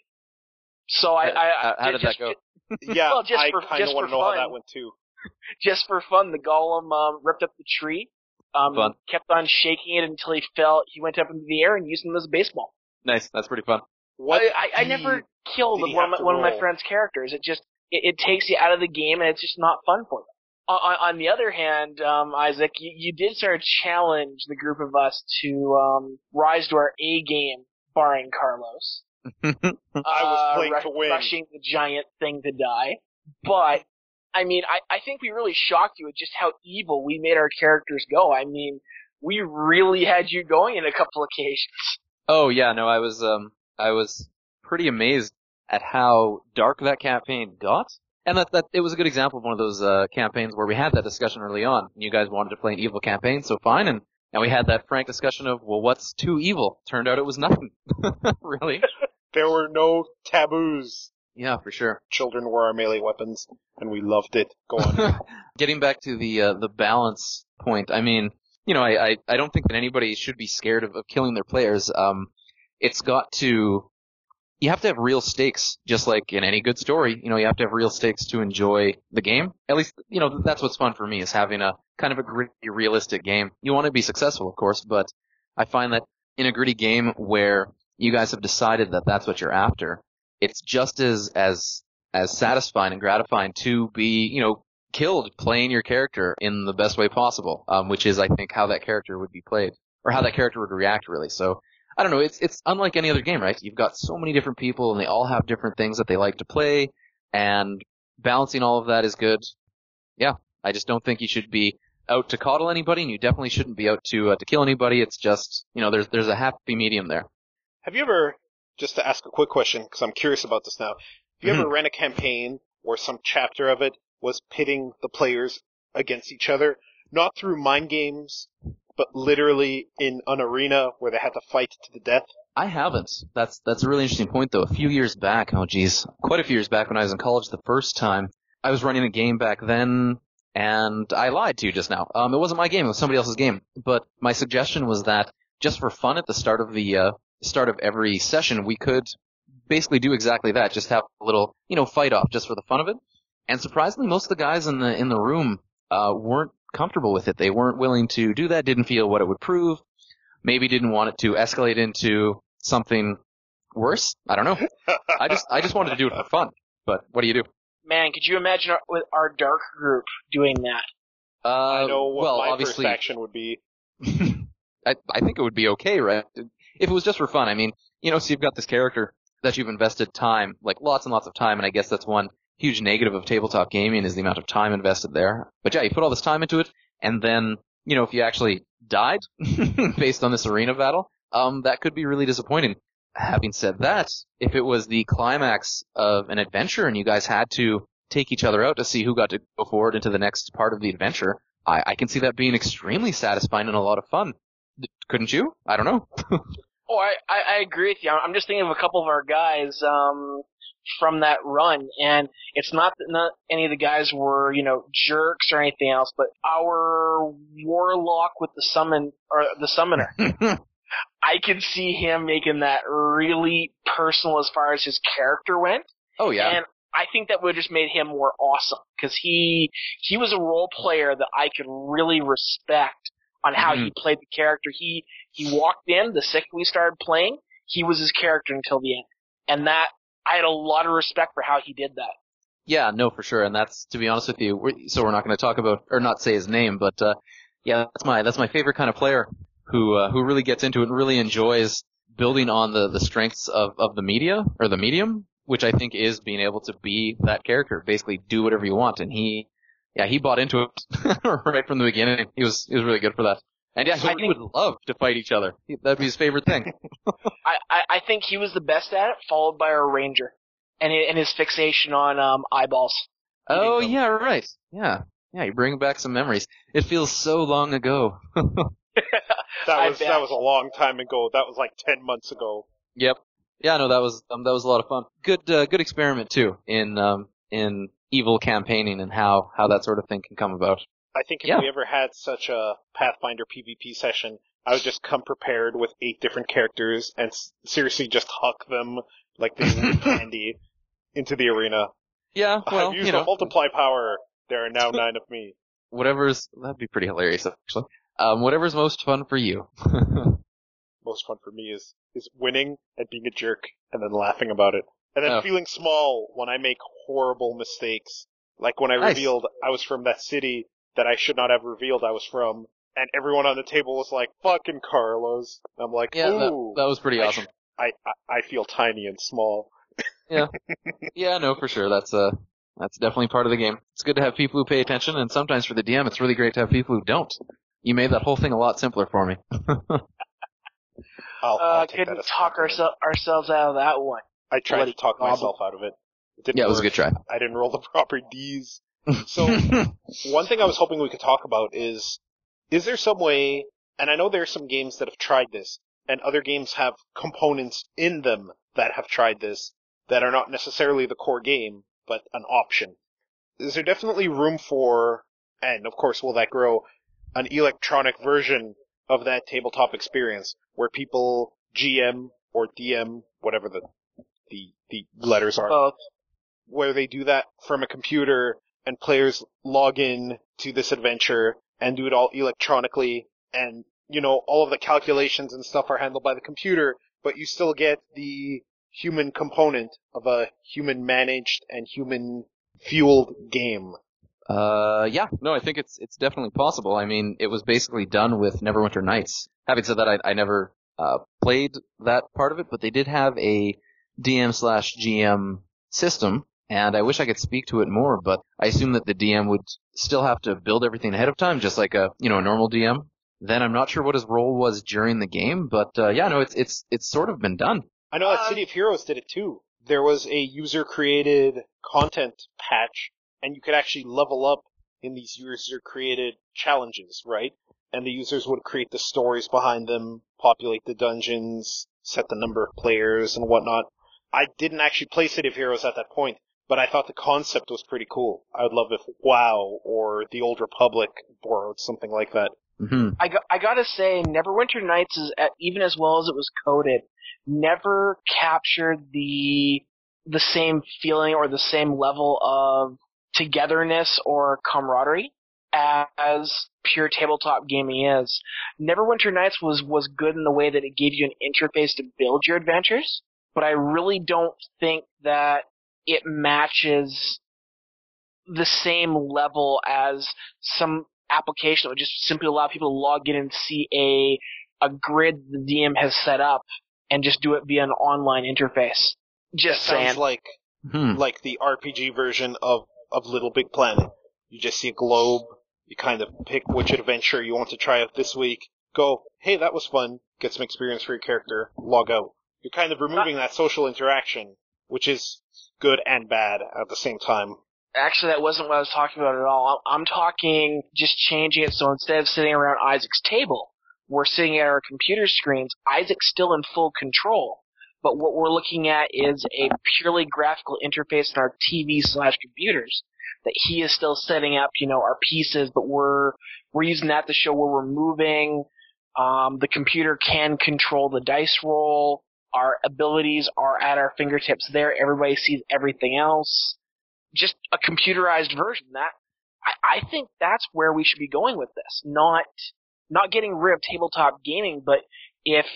So how did that go? Yeah, well, I kind of want to know how that went too. Just for fun, the golem ripped up the tree, kept on shaking it until he fell. He went up into the air and used him as a baseball. Nice, that's pretty fun. I never killed one of my friend's characters. It takes you out of the game, and it's just not fun for them. On the other hand, Isaac, you did sort of challenge the group of us to rise to our A game, barring Carlos. I was playing to win. Rushing the giant thing to die. But, I mean, I think we really shocked you at just how evil we made our characters go. I mean, we really had you going in a couple occasions. Oh, yeah, no, I was pretty amazed at how dark that campaign got. And that it was a good example of one of those campaigns where we had that discussion early on. You guys wanted to play an evil campaign, so fine, and we had that frank discussion of, well, what's too evil? Turned out it was nothing. Really. There were no taboos. Yeah, for sure. Children were our melee weapons, and we loved it. Go on. Getting back to the balance point, I mean, I don't think that anybody should be scared of killing their players. You have to have real stakes, just like in any good story. You have to have real stakes to enjoy the game. At least, that's what's fun for me, is having a kind of a gritty, realistic game. You want to be successful, of course, but I find that in a gritty game where you guys have decided that that's what you're after, it's just as satisfying and gratifying to be, killed playing your character in the best way possible, which is, I think, how that character would be played, or how that character would react, really. So, I don't know, it's unlike any other game, right? You've got so many different people, and they all have different things that they like to play, and balancing all of that is good. Yeah, I just don't think you should be out to coddle anybody, and you definitely shouldn't be out to kill anybody. It's just, there's a happy medium there. Have you ever, just to ask a quick question, because I'm curious about this now, have you ever ran a campaign where some chapter of it was pitting the players against each other, not through mind games, but literally in an arena where they had to fight to the death? I haven't. That's a really interesting point, though. A few years back, quite a few years back when I was in college the first time, I was running a game back then, and I lied to you just now. It wasn't my game, it was somebody else's game. But my suggestion was that just for fun at the start of every session, we could basically do exactly that, just have a little, fight off just for the fun of it. And surprisingly, most of the guys in the room weren't comfortable with it. They weren't willing to do that, didn't feel what it would prove, maybe didn't want it to escalate into something worse. I don't know. I just wanted to do it for fun. But what do you do? Man, could you imagine our dark group doing that? I know what my obviously, first action would be. I think it would be okay, right? If it was just for fun. I mean, so you've got this character that you've invested time, like lots and lots of time, and I guess that's one huge negative of tabletop gaming is the amount of time invested there. But yeah, you put all this time into it, and then, if you actually died based on this arena battle, that could be really disappointing. Having said that, if it was the climax of an adventure and you guys had to take each other out to see who got to go forward into the next part of the adventure, I can see that being extremely satisfying and a lot of fun. Couldn't you? I don't know. Oh, I agree with you. I'm just thinking of a couple of our guys from that run, and it's not any of the guys were, jerks or anything else, but our warlock with the summoner. I could see him making that really personal as far as his character went. Oh, yeah. And I think that would have just made him more awesome, because he was a role player that I could really respect on how he played the character. He walked in, the second we started playing, he was his character until the end. And that, I had a lot of respect for how he did that. Yeah, no, for sure. And that's, to be honest with you, we're not going to talk about, or not say his name, but, yeah, that's my favorite kind of player who really gets into it and really enjoys building on the strengths of the media, or the medium, which I think is being able to be that character, basically do whatever you want. And he bought into it right from the beginning. He was really good for that. And yeah, he would love to fight each other. That'd be his favorite thing. I think he was the best at it, followed by our ranger, and his fixation on eyeballs. Oh yeah, right. Yeah, you bring back some memories. It feels so long ago. That was a long time ago. That was like 10 months ago. Yep. Yeah, no, that was a lot of fun. Good experiment too in evil campaigning and how that sort of thing can come about. I think if we ever had such a Pathfinder PvP session, I would just come prepared with 8 different characters and seriously just huck them like they were candy into the arena. Yeah, well, I've used a multiply power. There are now 9 of me. That'd be pretty hilarious, actually. Whatever's most fun for you. Most fun for me is winning and being a jerk and then laughing about it. And then feeling small when I make horrible mistakes. Like when I revealed I was from that city that I should not have revealed I was from, and everyone on the table was like, fucking Carlos. I'm like, ooh. That was pretty awesome. I feel tiny and small. Yeah. Yeah, no, for sure. That's definitely part of the game. It's good to have people who pay attention, and sometimes for the DM, it's really great to have people who don't. You made that whole thing a lot simpler for me. I'll take couldn't that talk ourselves out of that one. I tried to talk myself out of it. It didn't Yeah, it was work. a good try. I didn't roll the proper Ds. So, one thing I was hoping we could talk about is there some way, and I know there are some games that have tried this, and other games have components in them that have tried this, that are not necessarily the core game, but an option. Is there definitely room for, and of course will that grow, an electronic version of that tabletop experience, where people GM or DM, whatever the letters are, Both. where they do that from a computer, and players log in to this adventure and do it all electronically, and, all of the calculations and stuff are handled by the computer, but you still get the human component of a human-managed and human-fueled game. Yeah, no, I think it's definitely possible. I mean, it was basically done with Neverwinter Nights. Having said that, I never played that part of it, but they did have a DM/GM system, and I wish I could speak to it more, but I assume that the DM would still have to build everything ahead of time, just like a normal DM. Then I'm not sure what his role was during the game, but yeah, no, it's sort of been done. I know that City of Heroes did it too. There was a user-created content patch, and you could actually level up in these user-created challenges, right? And the users would create the stories behind them, populate the dungeons, set the number of players and whatnot. I didn't actually play City of Heroes at that point, but I thought the concept was pretty cool. I would love if WoW or the Old Republic borrowed something like that. Mm-hmm. I gotta say, Neverwinter Nights, even as well as it was coded, never captured the same feeling or the same level of togetherness or camaraderie as pure tabletop gaming is. Neverwinter Nights was good in the way that it gave you an interface to build your adventures, but I really don't think that it matches the same level as some application that would just simply allow people to log in and see a grid the DM has set up and just do it via an online interface. Just saying. Sounds like the RPG version of Little Big Planet. You just see a globe, you kind of pick which adventure you want to try out this week, go, hey, that was fun, get some experience for your character, log out. You're kind of removing that social interaction, which is good and bad at the same time. Actually, that wasn't what I was talking about at all. I'm talking just changing it so instead of sitting around Isaac's table, we're sitting at our computer screens. Isaac's still in full control, but what we're looking at is a purely graphical interface in our TV/computers that he is still setting up, our pieces, but we're using that to show where we're moving. The computer can control the dice roll. Our abilities are at our fingertips there. Everybody sees everything else. Just a computerized version. I think that's where we should be going with this. Not getting rid of tabletop gaming, but if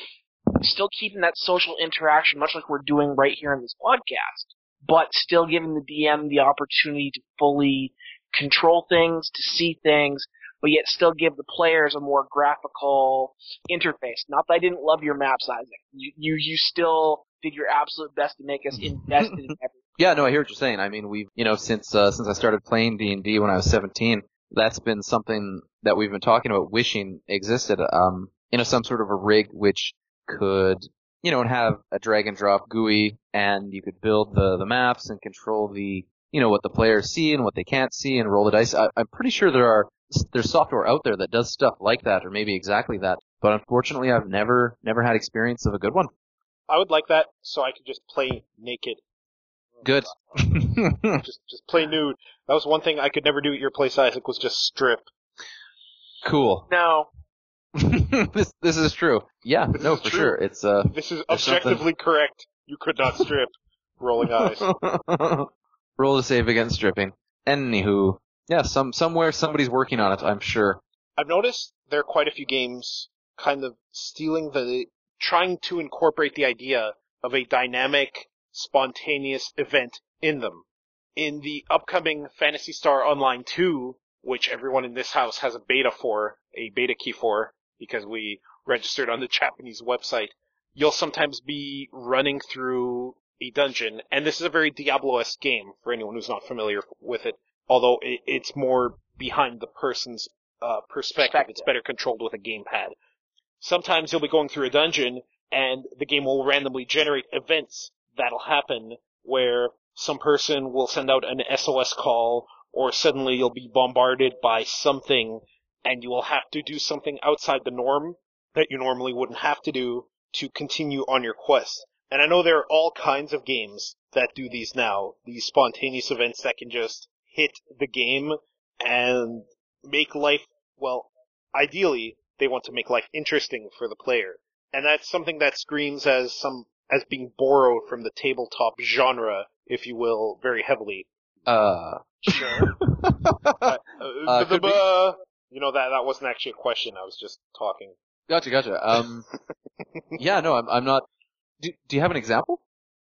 still keeping that social interaction, much like we're doing right here in this podcast, but still giving the DM the opportunity to fully control things, to see things, but yet still give the players a more graphical interface. Not that I didn't love your maps, Isaac. You still did your absolute best to make us invested in everything. Yeah, no, I hear what you're saying. I mean, we've, since I started playing D&D when I was 17, that's been something that we've been talking about, wishing existed. Some sort of a rig which could, have a drag and drop GUI, and you could build the maps and control the, what the players see and what they can't see and roll the dice. I'm pretty sure there's software out there that does stuff like that, or maybe exactly that. But unfortunately, I've never had experience of a good one. I would like that so I could just play naked. Good. just play nude. That was one thing I could never do at your place, Isaac, was just strip. Cool. No. This is true. Yeah, no, for sure. It's this is objectively correct. You could not strip. Rolling eyes. Roll to save against stripping. Anywho, yeah, somewhere somebody's working on it, I'm sure. I've noticed there are quite a few games kind of trying to incorporate the idea of a dynamic, spontaneous event in them. In the upcoming Phantasy Star Online 2, which everyone in this house has a beta key for, because we registered on the Japanese website, you'll sometimes be running through a dungeon, and this is a very Diablo-esque game for anyone who's not familiar with it, although it's more behind the person's perspective. It's better controlled with a gamepad. Sometimes you'll be going through a dungeon, and the game will randomly generate events that'll happen where some person will send out an SOS call, or suddenly you'll be bombarded by something and you will have to do something outside the norm that you normally wouldn't have to do to continue on your quest. And I know there are all kinds of games that do these now, these spontaneous events that can just hit the game and make life, well, ideally, they want to make life interesting for the player. And that's something that screams as being borrowed from the tabletop genre, if you will, very heavily. Sure. You know, that wasn't actually a question, I was just talking. Gotcha. Yeah, no, I'm not. Do you have an example?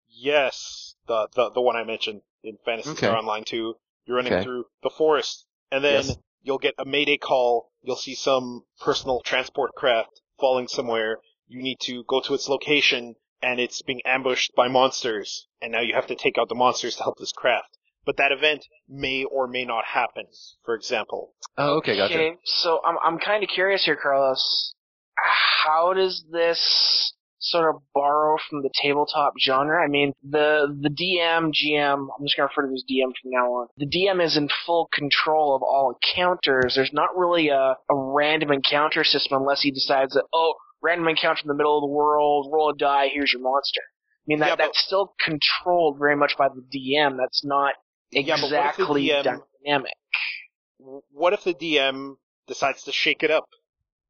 Yes, the one I mentioned in Phantasy Star Online 2. You're running through the forest, and then you'll get a mayday call. You'll see some personal transport craft falling somewhere. You need to go to its location, and it's being ambushed by monsters. And now you have to take out the monsters to help this craft. But that event may or may not happen, for example. Oh, okay, gotcha. Okay, so I'm kind of curious here, Carlos. How does this sort of borrow from the tabletop genre? I mean, the DM, GM, I'm just going to refer to him as DM from now on. The DM is in full control of all encounters. There's not really a random encounter system unless he decides that, random encounter in the middle of the world, roll a die, here's your monster. I mean, that's still controlled very much by the DM. That's not exactly dynamic. What if the DM decides to shake it up?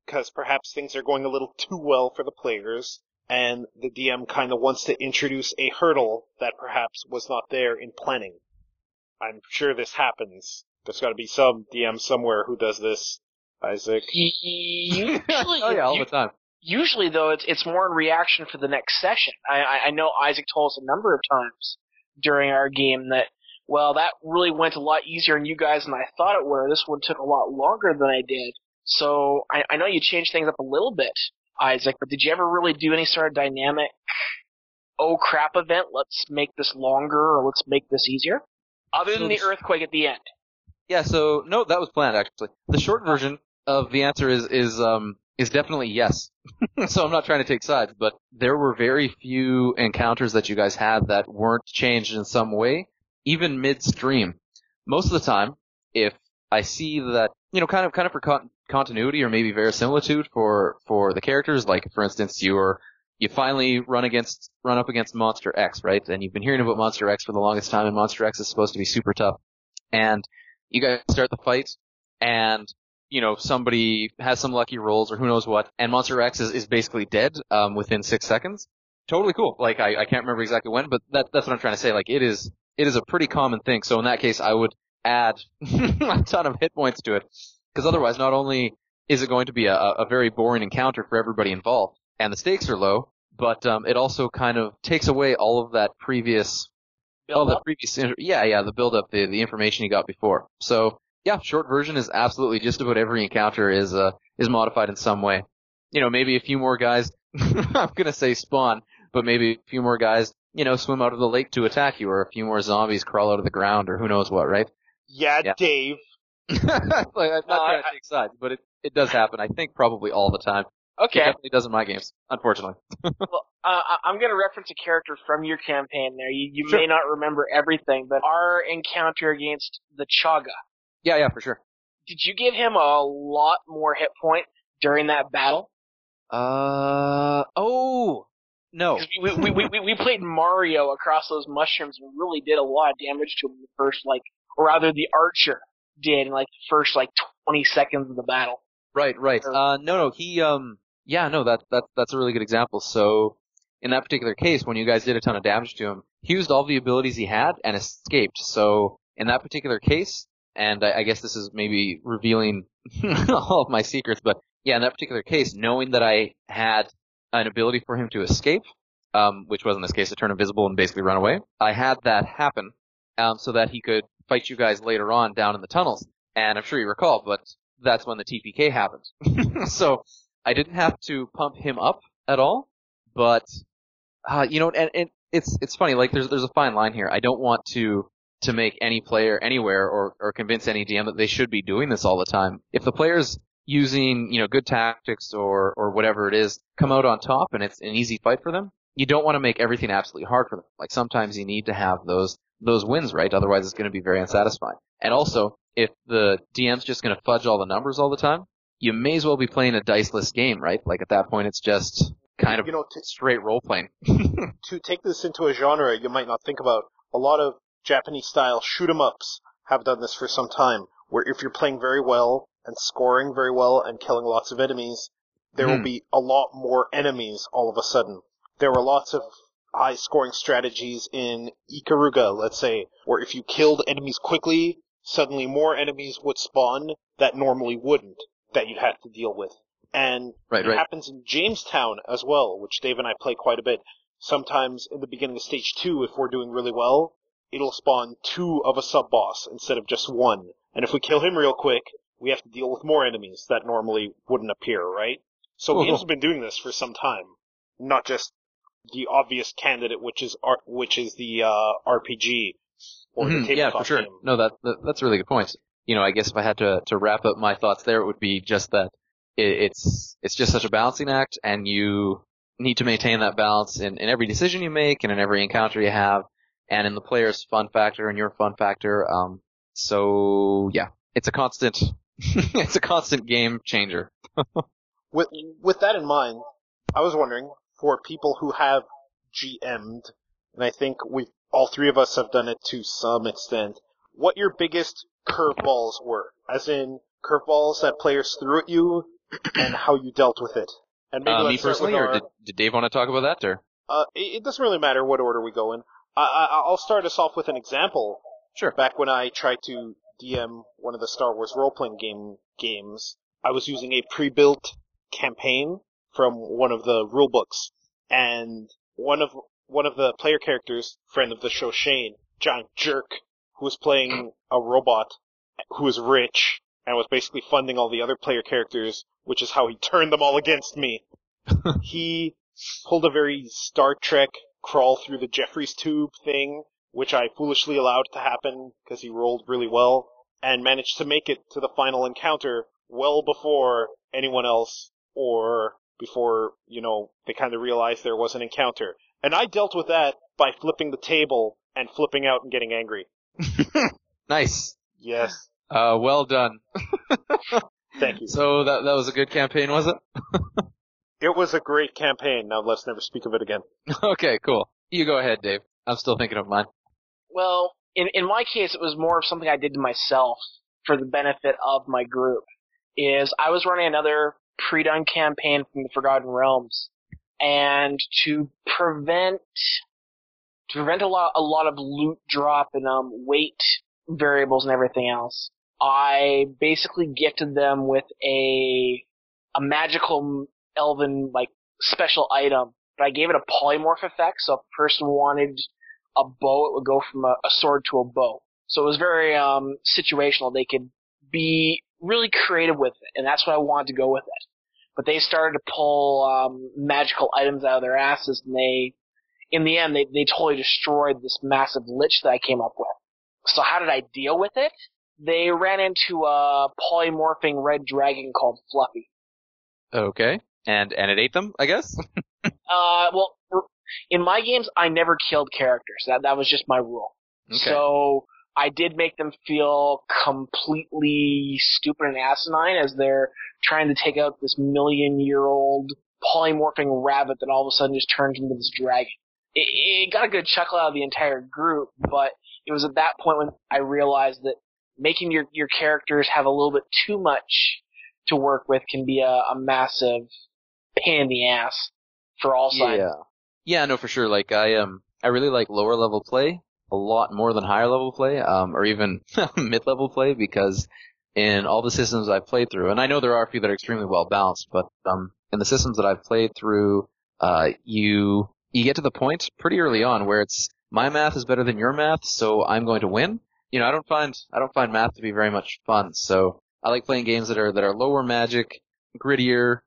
Because perhaps things are going a little too well for the players, and the DM kind of wants to introduce a hurdle that perhaps was not there in planning. I'm sure this happens. There's got to be some DM somewhere who does this, Isaac. Usually, all the time. Usually, though, it's more in reaction for the next session. I know Isaac told us a number of times during our game that, well, that really went a lot easier on you guys than I thought it would. This one took a lot longer than I did. So I know you changed things up a little bit, Isaac, but did you ever really do any sort of dynamic, oh crap event, let's make this longer or let's make this easier? Other than the earthquake at the end. Yeah, so, no, that was planned, actually. The short version of the answer is definitely yes. So I'm not trying to take sides, but there were very few encounters that you guys had that weren't changed in some way, even midstream. Most of the time, if I see that, kind of for continuity or maybe verisimilitude for the characters, like for instance, you finally run up against Monster X, right? And you've been hearing about Monster X for the longest time, and Monster X is supposed to be super tough. And you guys start the fight, and somebody has some lucky rolls or who knows what, and Monster X is basically dead within 6 seconds. Totally cool. Like I can't remember exactly when, but that's what I'm trying to say. Like it is a pretty common thing. So in that case, I would add a ton of hit points to it, because otherwise, not only is it going to be a very boring encounter for everybody involved, and the stakes are low, but it also kind of takes away all of that previous the build up, the information you got before. So yeah, short version is absolutely just about every encounter is modified in some way. Maybe a few more guys. I'm gonna say spawn, but maybe a few more guys, swim out of the lake to attack you, or a few more zombies crawl out of the ground, or who knows what, right? Yeah. Dave. I'm not trying to take sides, but it does happen. I think probably all the time. Okay. It definitely does in my games, unfortunately. Well, I'm going to reference a character from your campaign there. You may not remember everything, but our encounter against the Chaga. Yeah, for sure. Did you give him a lot more hit point during that battle? No. We played Mario across those mushrooms and really did a lot of damage to him in the first, or rather the archer did in the first 20 seconds of the battle. Right. No, that's a really good example. So in that particular case, when you guys did a ton of damage to him, he used all the abilities he had and escaped. So in that particular case, and I guess this is maybe revealing all of my secrets, but yeah, in that particular case, knowing that I had an ability for him to escape, which was in this case to turn invisible and basically run away, I had that happen, so that he could fight you guys later on down in the tunnels. And I'm sure you recall, but that's when the TPK happened. So I didn't have to pump him up at all, but and it's funny, there's a fine line here. I don't want to make any player anywhere or convince any DM that they should be doing this all the time. If the player's using, good tactics or whatever it is, come out on top and it's an easy fight for them, you don't want to make everything absolutely hard for them. Like sometimes you need to have those wins, right? Otherwise it's going to be very unsatisfying. And also, if the DM's just going to fudge all the numbers all the time, you may as well be playing a diceless game, right? Like at that point it's just kind of straight role playing. To take this into a genre you might not think about, a lot of Japanese style shoot 'em ups have done this for some time, where if you're playing very well and scoring very well and killing lots of enemies, there will be a lot more enemies all of a sudden. There were lots of high-scoring strategies in Ikaruga, let's say, where if you killed enemies quickly, suddenly more enemies would spawn that normally wouldn't, that you'd have to deal with. And it happens in Jamestown as well, which Dave and I play quite a bit. Sometimes in the beginning of Stage 2, if we're doing really well, it'll spawn 2 of a sub-boss instead of just 1. And if we kill him real quick, we have to deal with more enemies that normally wouldn't appear, right? So games have been doing this for some time. Not just the obvious candidate, which is the RPG or the tabletop yeah, for sure. game. No, that's a really good point. You know, I guess if I had to wrap up my thoughts there, it would be just that it's just such a balancing act, and you need to maintain that balance in every decision you make and in every encounter you have, and in the player's fun factor and your fun factor. So yeah, it's a constant game changer. With that in mind, I was wondering, for people who have GM'd, and I think all three of us have done it to some extent, what your biggest curveballs were, as in curveballs that players threw at you, and how you dealt with it. And maybe me personally, or did Dave want to talk about that, or? It doesn't really matter what order we go in. I'll start us off with an example. Sure. Back when I tried to DM one of the Star Wars role-playing games, I was using a pre-built campaign from one of the rule books, and one of the player characters, friend of the show Shane, giant jerk, who was playing a robot who was rich and was basically funding all the other player characters, which is how he turned them all against me. He pulled a very Star Trek crawl through the Jeffries tube thing, which I foolishly allowed to happen because he rolled really well, and managed to make it to the final encounter well before anyone else, or before, they kind of realized there was an encounter. And I dealt with that by flipping the table and flipping out and getting angry. Nice. Yes. Well done. Thank you. So that was a good campaign, was it? It was a great campaign. Now let's never speak of it again. Okay, cool. You go ahead, Dave. I'm still thinking of mine. Well, in my case, it was more of something I did to myself for the benefit of my group. Is I was running another pre-done campaign from the Forgotten Realms, and to prevent a lot of loot drop and weight variables and everything else, I basically gifted them with a magical elven special item, but I gave it a polymorph effect. So if a person wanted a bow, it would go from a sword to a bow. So it was very situational. They could be really creative with it, and that's what I wanted to go with it. But they started to pull magical items out of their asses, and in the end, they totally destroyed this massive lich that I came up with. So how did I deal with it? They ran into a polymorphing red dragon called Fluffy. Okay. And it ate them, I guess? Well, in my games, I never killed characters. That was just my rule. Okay. So I did make them feel completely stupid and asinine as they're trying to take out this million-year-old polymorphing rabbit that all of a sudden just turns into this dragon. It got a good chuckle out of the entire group, but it was at that point when I realized that making your characters have a little bit too much to work with can be a massive pain in the ass for all sides. Yeah, no, for sure. I really like lower level play a lot more than higher level play, or even mid-level play, because in all the systems I've played through, and I know there are a few that are extremely well balanced, but in the systems that I've played through, you get to the point pretty early on where it's my math is better than your math, so I'm going to win. I don't find math to be very much fun, so I like playing games that are lower magic, grittier,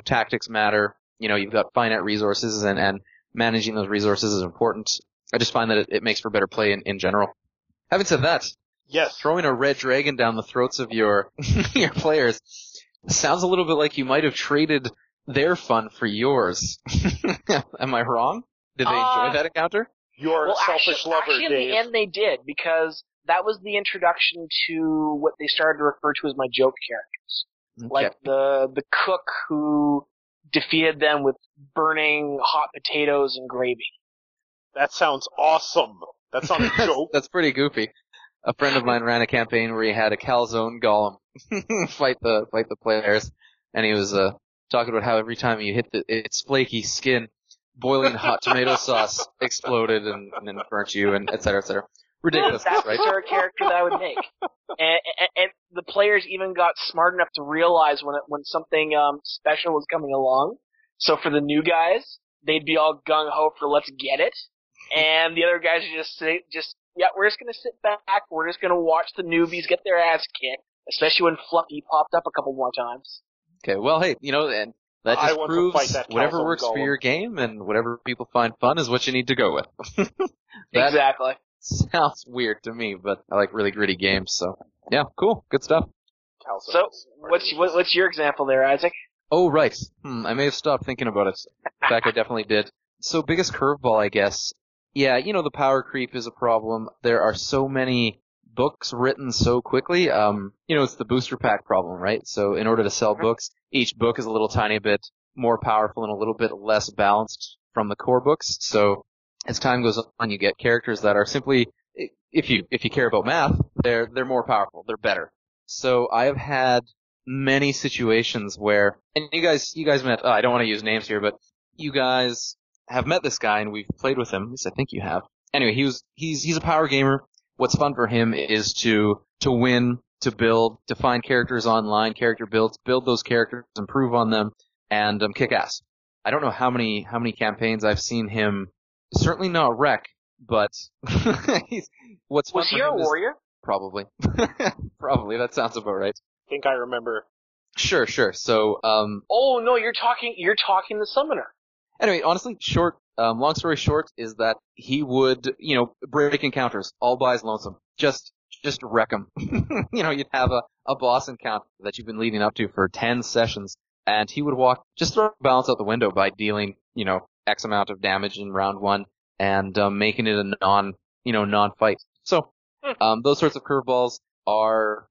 tactics matter, you've got finite resources, and managing those resources is important. I just find that it makes for better play in general. Having said that, yes, throwing a red dragon down the throats of your your players sounds a little bit like you might have traded their fun for yours. Am I wrong? Did they enjoy that encounter? You're a selfish lover, actually, Dave. in the end, they did, because that was the introduction to what they started to refer to as my joke characters. Okay. Like the cook who defeated them with burning hot potatoes and gravy. That sounds awesome. That's not a joke. That's pretty goofy. A friend of mine ran a campaign where he had a calzone golem fight the players, and he was talking about how every time you hit its flaky skin, boiling hot tomato sauce exploded and then burnt you, and et cetera, et cetera. Ridiculous, That's right? the sort of character that I would make. And the players even got smart enough to realize when something special was coming along. So for the new guys, they'd be all gung ho for let's get it, and the other guys would we're just gonna sit back. We're just gonna watch the newbies get their ass kicked, especially when Fluffy popped up a couple more times. Okay, well, hey, and that just proves whatever works for your game and whatever people find fun is what you need to go with. Exactly. Sounds weird to me, but I like really gritty games, so yeah, cool, good stuff. So, what's your example there, Isaac? Oh, right. I may have stopped thinking about it. In fact, I definitely did. So, biggest curveball, I guess. Yeah, the power creep is a problem. There are so many books written so quickly. It's the booster pack problem, right? So, in order to sell books, each book is a little tiny bit more powerful and a little bit less balanced from the core books. So, as time goes on, you get characters that are simply, if you care about math, they're more powerful, they're better. So I have had many situations where, and you guys met, I don't want to use names here, but you guys have met this guy and we've played with him, at least I think you have. Anyway, he's a power gamer. What's fun for him is to win, to build, to find characters online, character builds, build those characters, improve on them, and kick ass. I don't know how many campaigns I've seen him. Certainly not wreck, but what's fun was he a warrior? Probably. Probably, that sounds about right. I think I remember. Sure. So, oh no, you're talking the summoner. Anyway, honestly, long story short is that he would, break encounters all by his lonesome. Just wreck him. You'd have a boss encounter that you've been leading up to for 10 sessions, and he would just throw balance out the window by dealing, X amount of damage in round one and making it a non-fight. So, those sorts of curveballs are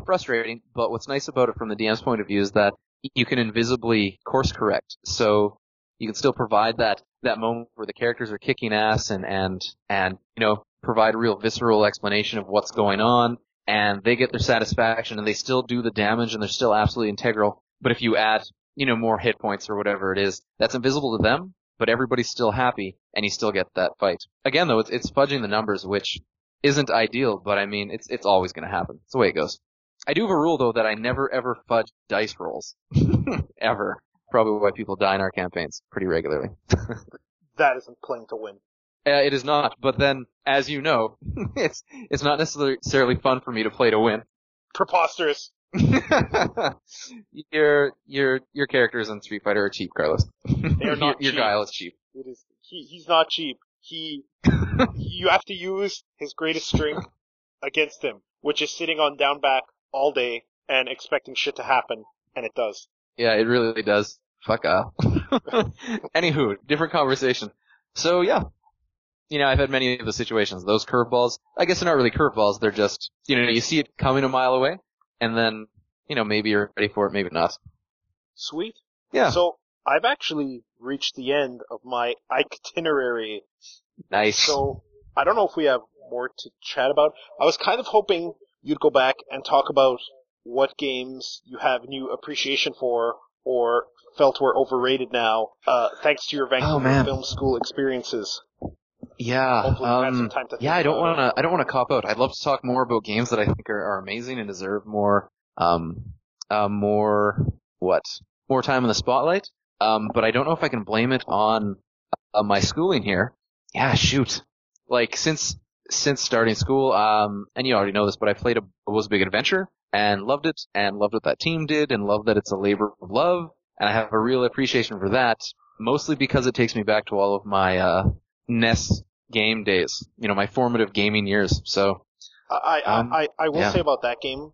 frustrating, but what's nice about it from the DM's point of view is that you can invisibly course correct. So you can still provide that moment where the characters are kicking ass and provide a real visceral explanation of what's going on, and they get their satisfaction and they still do the damage and they're still absolutely integral. But if you add, more hit points or whatever it is, that's invisible to them, but everybody's still happy, and you still get that fight. Again, though, it's fudging the numbers, which isn't ideal, but I mean, it's always going to happen. It's the way it goes. I do have a rule, though, that I never ever fudge dice rolls. Ever. Probably why people die in our campaigns pretty regularly. That isn't playing to win. It is not, but then, as you know, it's not necessarily fun for me to play to win. Preposterous. Your characters in Street Fighter are cheap, Carlos. They are not Your cheap. guile is cheap. It is. He's not cheap. You have to use his greatest strength against him, which is sitting on down back all day and expecting shit to happen, and it does. Yeah, it really does. Fuck off. Anywho, different conversation. So yeah, I've had many of the situations. Those curveballs, I guess they're not really curveballs. They're just, you see it coming a mile away, and then, maybe you're ready for it, maybe not. Sweet. Yeah. So I've actually reached the end of my itinerary. Nice. So I don't know if we have more to chat about. I was kind of hoping you'd go back and talk about what games you have new appreciation for or felt were overrated now, thanks to your Vancouver Film School experiences. Yeah. Hopefully you have some time to think I don't want to cop out. I'd love to talk more about games that I think are amazing and deserve more time in the spotlight. But I don't know if I can blame it on my schooling here. Yeah, shoot. Like since starting school, and you already know this, but I played Was a Big Adventure and loved it, and loved what that team did, and loved that it's a labor of love, and I have a real appreciation for that, mostly because it takes me back to all of my NES game days, my formative gaming years. So I will say about that game,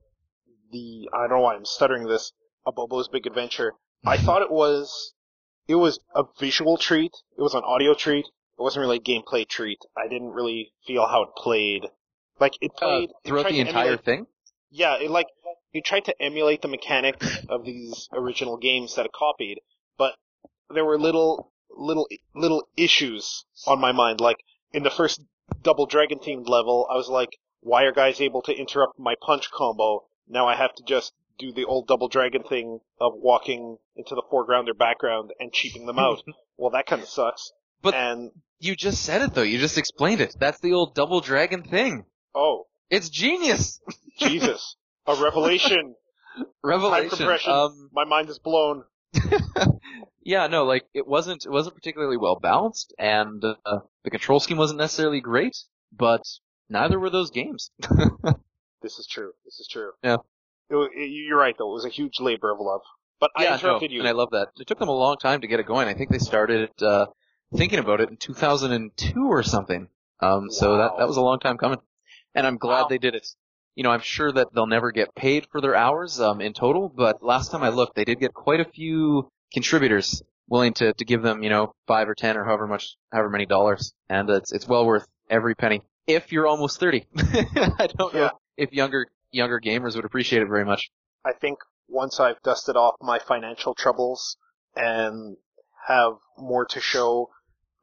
I don't know why I'm stuttering this, about Bobo's Big Adventure. I thought it was a visual treat. It was an audio treat. wasn't really a gameplay treat. I didn't really feel how it played. Like, it played... throughout the entire thing? Yeah, it tried to emulate the mechanics of these original games that it copied, but there were little issues on my mind. Like, in the first Double Dragon themed level, I was like, why are guys able to interrupt my punch combo? Now I have to just do the old Double Dragon thing of walking into the foreground or background and cheaping them out. Well, that kind of sucks. But you just said it, though. You just explained it. That's the old Double Dragon thing. Oh. It's genius! Jesus. A revelation. Revelation. Time compression. My mind is blown. Yeah, no, like, it wasn't particularly well balanced, and the control scheme wasn't necessarily great, but neither were those games. This is true. Yeah. You're right, though. It was a huge labor of love. But I interrupted you. And I love that. It took them a long time to get it going. I think they started thinking about it in 2002 or something. So that was a long time coming. And I'm glad they did it. You know, I'm sure that they'll never get paid for their hours in total, but last time I looked, they did get quite a few contributors willing to give them, you know, 5 or 10 or however many dollars. And it's well worth every penny. If you're almost 30. I don't know if younger gamers would appreciate it very much. I think once I've dusted off my financial troubles and have more to show,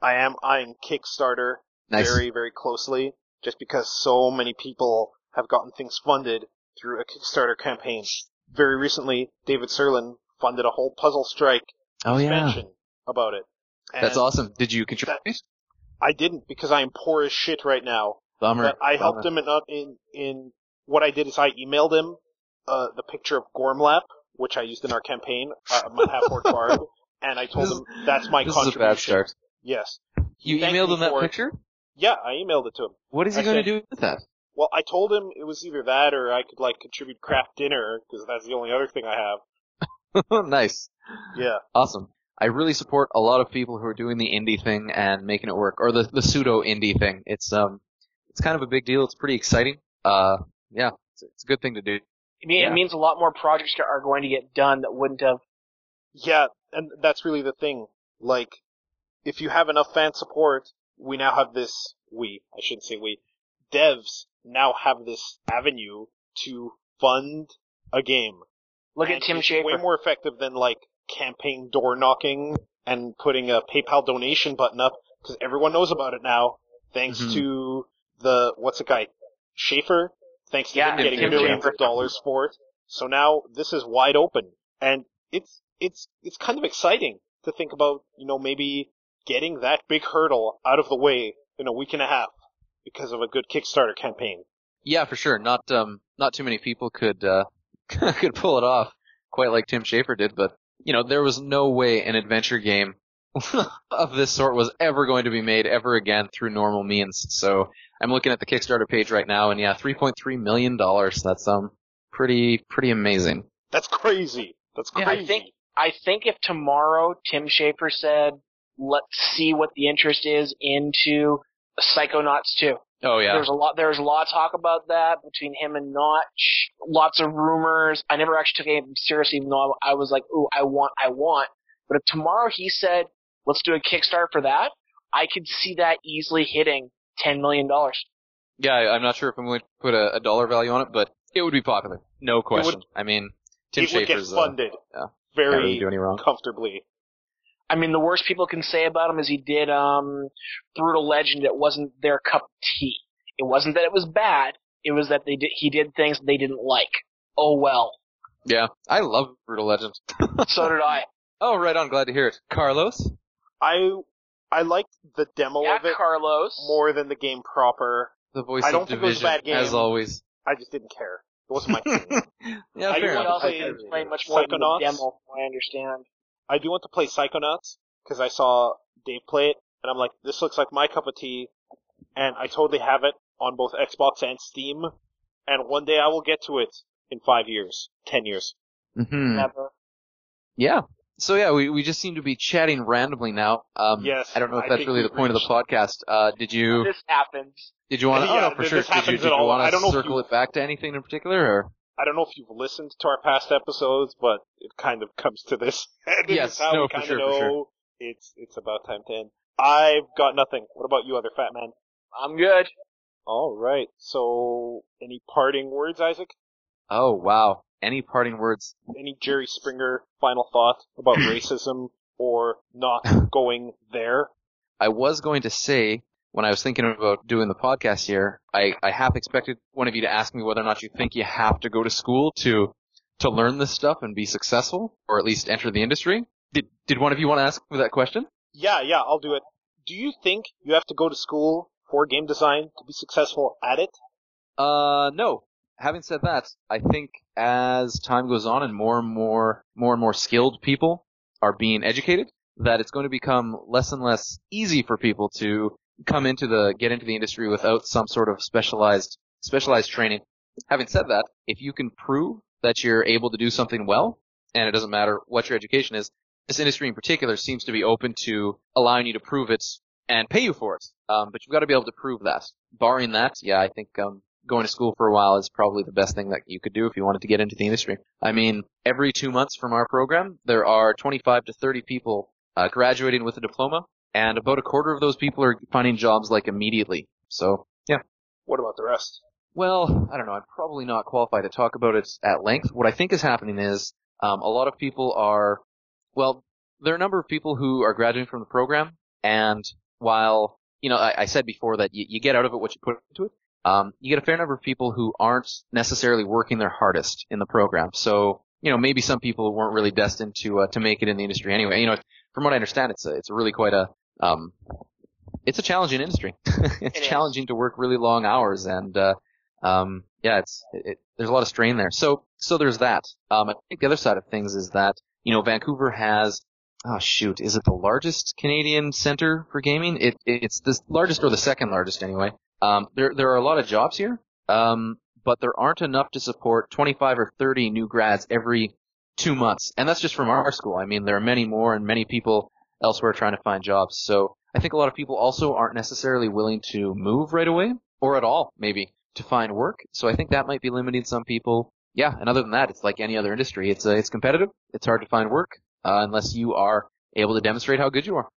I am eyeing Kickstarter very, very closely, just because so many people have gotten things funded through a Kickstarter campaign. Very recently, David Serlin funded a whole Puzzle Strike expansion about it. And that's awesome. Did you contribute? I didn't, because I am poor as shit right now. Bummer. But I helped him in what I did is I emailed him the picture of Gormlap, which I used in our campaign, my half-orc bard, and I told him that's my contribution. This is a bad start. Yes. You emailed him that picture? Yeah, I emailed it to him. What is he going to do with that? Well, I told him it was either that or I could, contribute craft dinner, because that's the only other thing I have. Nice. Yeah. Awesome. I really support a lot of people who are doing the indie thing and making it work, or the pseudo-indie thing. It's kind of a big deal. It's pretty exciting. Yeah, it's a good thing to do. It means a lot more projects are going to get done that wouldn't have. Yeah, and that's really the thing. Like, if you have enough fan support, we now have this, I shouldn't say devs now have this avenue to fund a game. Look at Tim Schafer. Way more effective than, campaign door knocking and putting a PayPal donation button up, because everyone knows about it now, thanks to what's the guy? Schafer? Thanks to him getting millions of dollars for it. So now this is wide open. And it's kind of exciting to think about, maybe getting that big hurdle out of the way in a week and a half because of a good Kickstarter campaign. Yeah, for sure. Not too many people could pull it off quite like Tim Schafer did, but there was no way an adventure game of this sort was ever going to be made ever again through normal means. So I'm looking at the Kickstarter page right now, and $3.3 million. That's pretty amazing. That's crazy. That's crazy. Yeah, I think if tomorrow Tim Schafer said, let's see what the interest is into Psychonauts 2. Oh yeah. There's a lot of talk about that between him and Notch. Lots of rumors. I never actually took anything seriously, even though I was like, ooh, I want. But if tomorrow he said, let's do a Kickstarter for that, I could see that easily hitting $10 million. Yeah, I'm not sure if I'm going to put a dollar value on it, but it would be popular. No question. Tim Schafer's... It would get funded very really do any wrong. Comfortably. I mean, the worst people can say about him is he did Brutal Legend. It wasn't their cup of tea. It wasn't that it was bad. It was that he did things they didn't like. Oh well. Yeah, I love Brutal Legend. So did I. Oh, right on. Glad to hear it. Carlos? I liked the demo of it Carlos. more than the game proper. The voice I don't of think Division, it was a bad game. as always. I just didn't care. It wasn't my thing. Yeah, fair enough. I didn't play much more than the demo, I understand. I do want to play Psychonauts, because I saw Dave play it, and I'm like, this looks like my cup of tea, and I totally have it on both Xbox and Steam, and one day I will get to it in 5 years, 10 years. Mm-hmm. Never. Yeah. So yeah, we just seem to be chatting randomly now. Yes. I don't know if that's really the point of the podcast. Did you? This happens. Did you want to? Yeah, oh no, for sure. Did you want to circle it back to anything in particular, or? I don't know if you've listened to our past episodes, but it kind of comes to this. Yes, is how no, we for kind sure, of know for sure. It's about time to end. I've got nothing. What about you, other fat man? I'm good. All right. So, any parting words, Isaac? Oh, wow. Any parting words? Any Jerry Springer final thought about racism or not going there? I was going to say, when I was thinking about doing the podcast here, I half expected one of you to ask me whether or not you think you have to go to school to learn this stuff and be successful, or at least enter the industry. Did one of you want to ask me that question? Yeah, I'll do it. Do you think you have to go to school for game design to be successful at it? No. Having said that, I think as time goes on and more and more skilled people are being educated, that it's going to become less and less easy for people to get into the industry without some sort of specialized training. Having said that, if you can prove that you're able to do something well, and it doesn't matter what your education is, this industry in particular seems to be open to allowing you to prove it and pay you for it. But you've got to be able to prove that. Barring that, yeah, I think going to school for a while is probably the best thing that you could do if you wanted to get into the industry. I mean, every 2 months from our program, there are 25 to 30 people graduating with a diploma, and about a quarter of those people are finding jobs like immediately. So, yeah. What about the rest? Well, I don't know. I'm probably not qualified to talk about it at length. What I think is happening is a lot of people there are a number of people who are graduating from the program, and while, I said before that you get out of it what you put into it, you get a fair number of people who aren't necessarily working their hardest in the program. So, maybe some people weren't really destined to make it in the industry anyway. From what I understand, it's really quite it's a challenging industry. It's challenging to work really long hours, and there's a lot of strain there. So there's that. I think the other side of things is that, Vancouver has, is it the largest Canadian center for gaming? It's the largest or the second largest anyway. There are a lot of jobs here, but there aren't enough to support 25 or 30 new grads every 2 months. And that's just from our school. I mean, there are many more and many people elsewhere trying to find jobs. So I think a lot of people also aren't necessarily willing to move right away, or at all, maybe, to find work. So I think that might be limiting some people. Yeah, and other than that, it's like any other industry. It's competitive. It's hard to find work, unless you are able to demonstrate how good you are.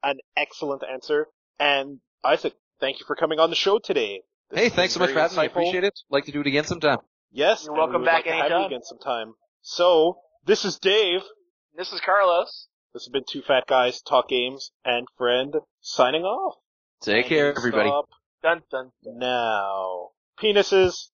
An excellent answer. And Isaac, thank you for coming on the show today. Hey, thanks so much for having me. I appreciate it. Like to do it again sometime. Yes, you're welcome back anytime. Have you again sometime. So, this is Dave. This is Carlos. This has been Two Fat Guys Talk Games and Friend signing off. Take care, everybody. Stop Dun dun. now. Penises.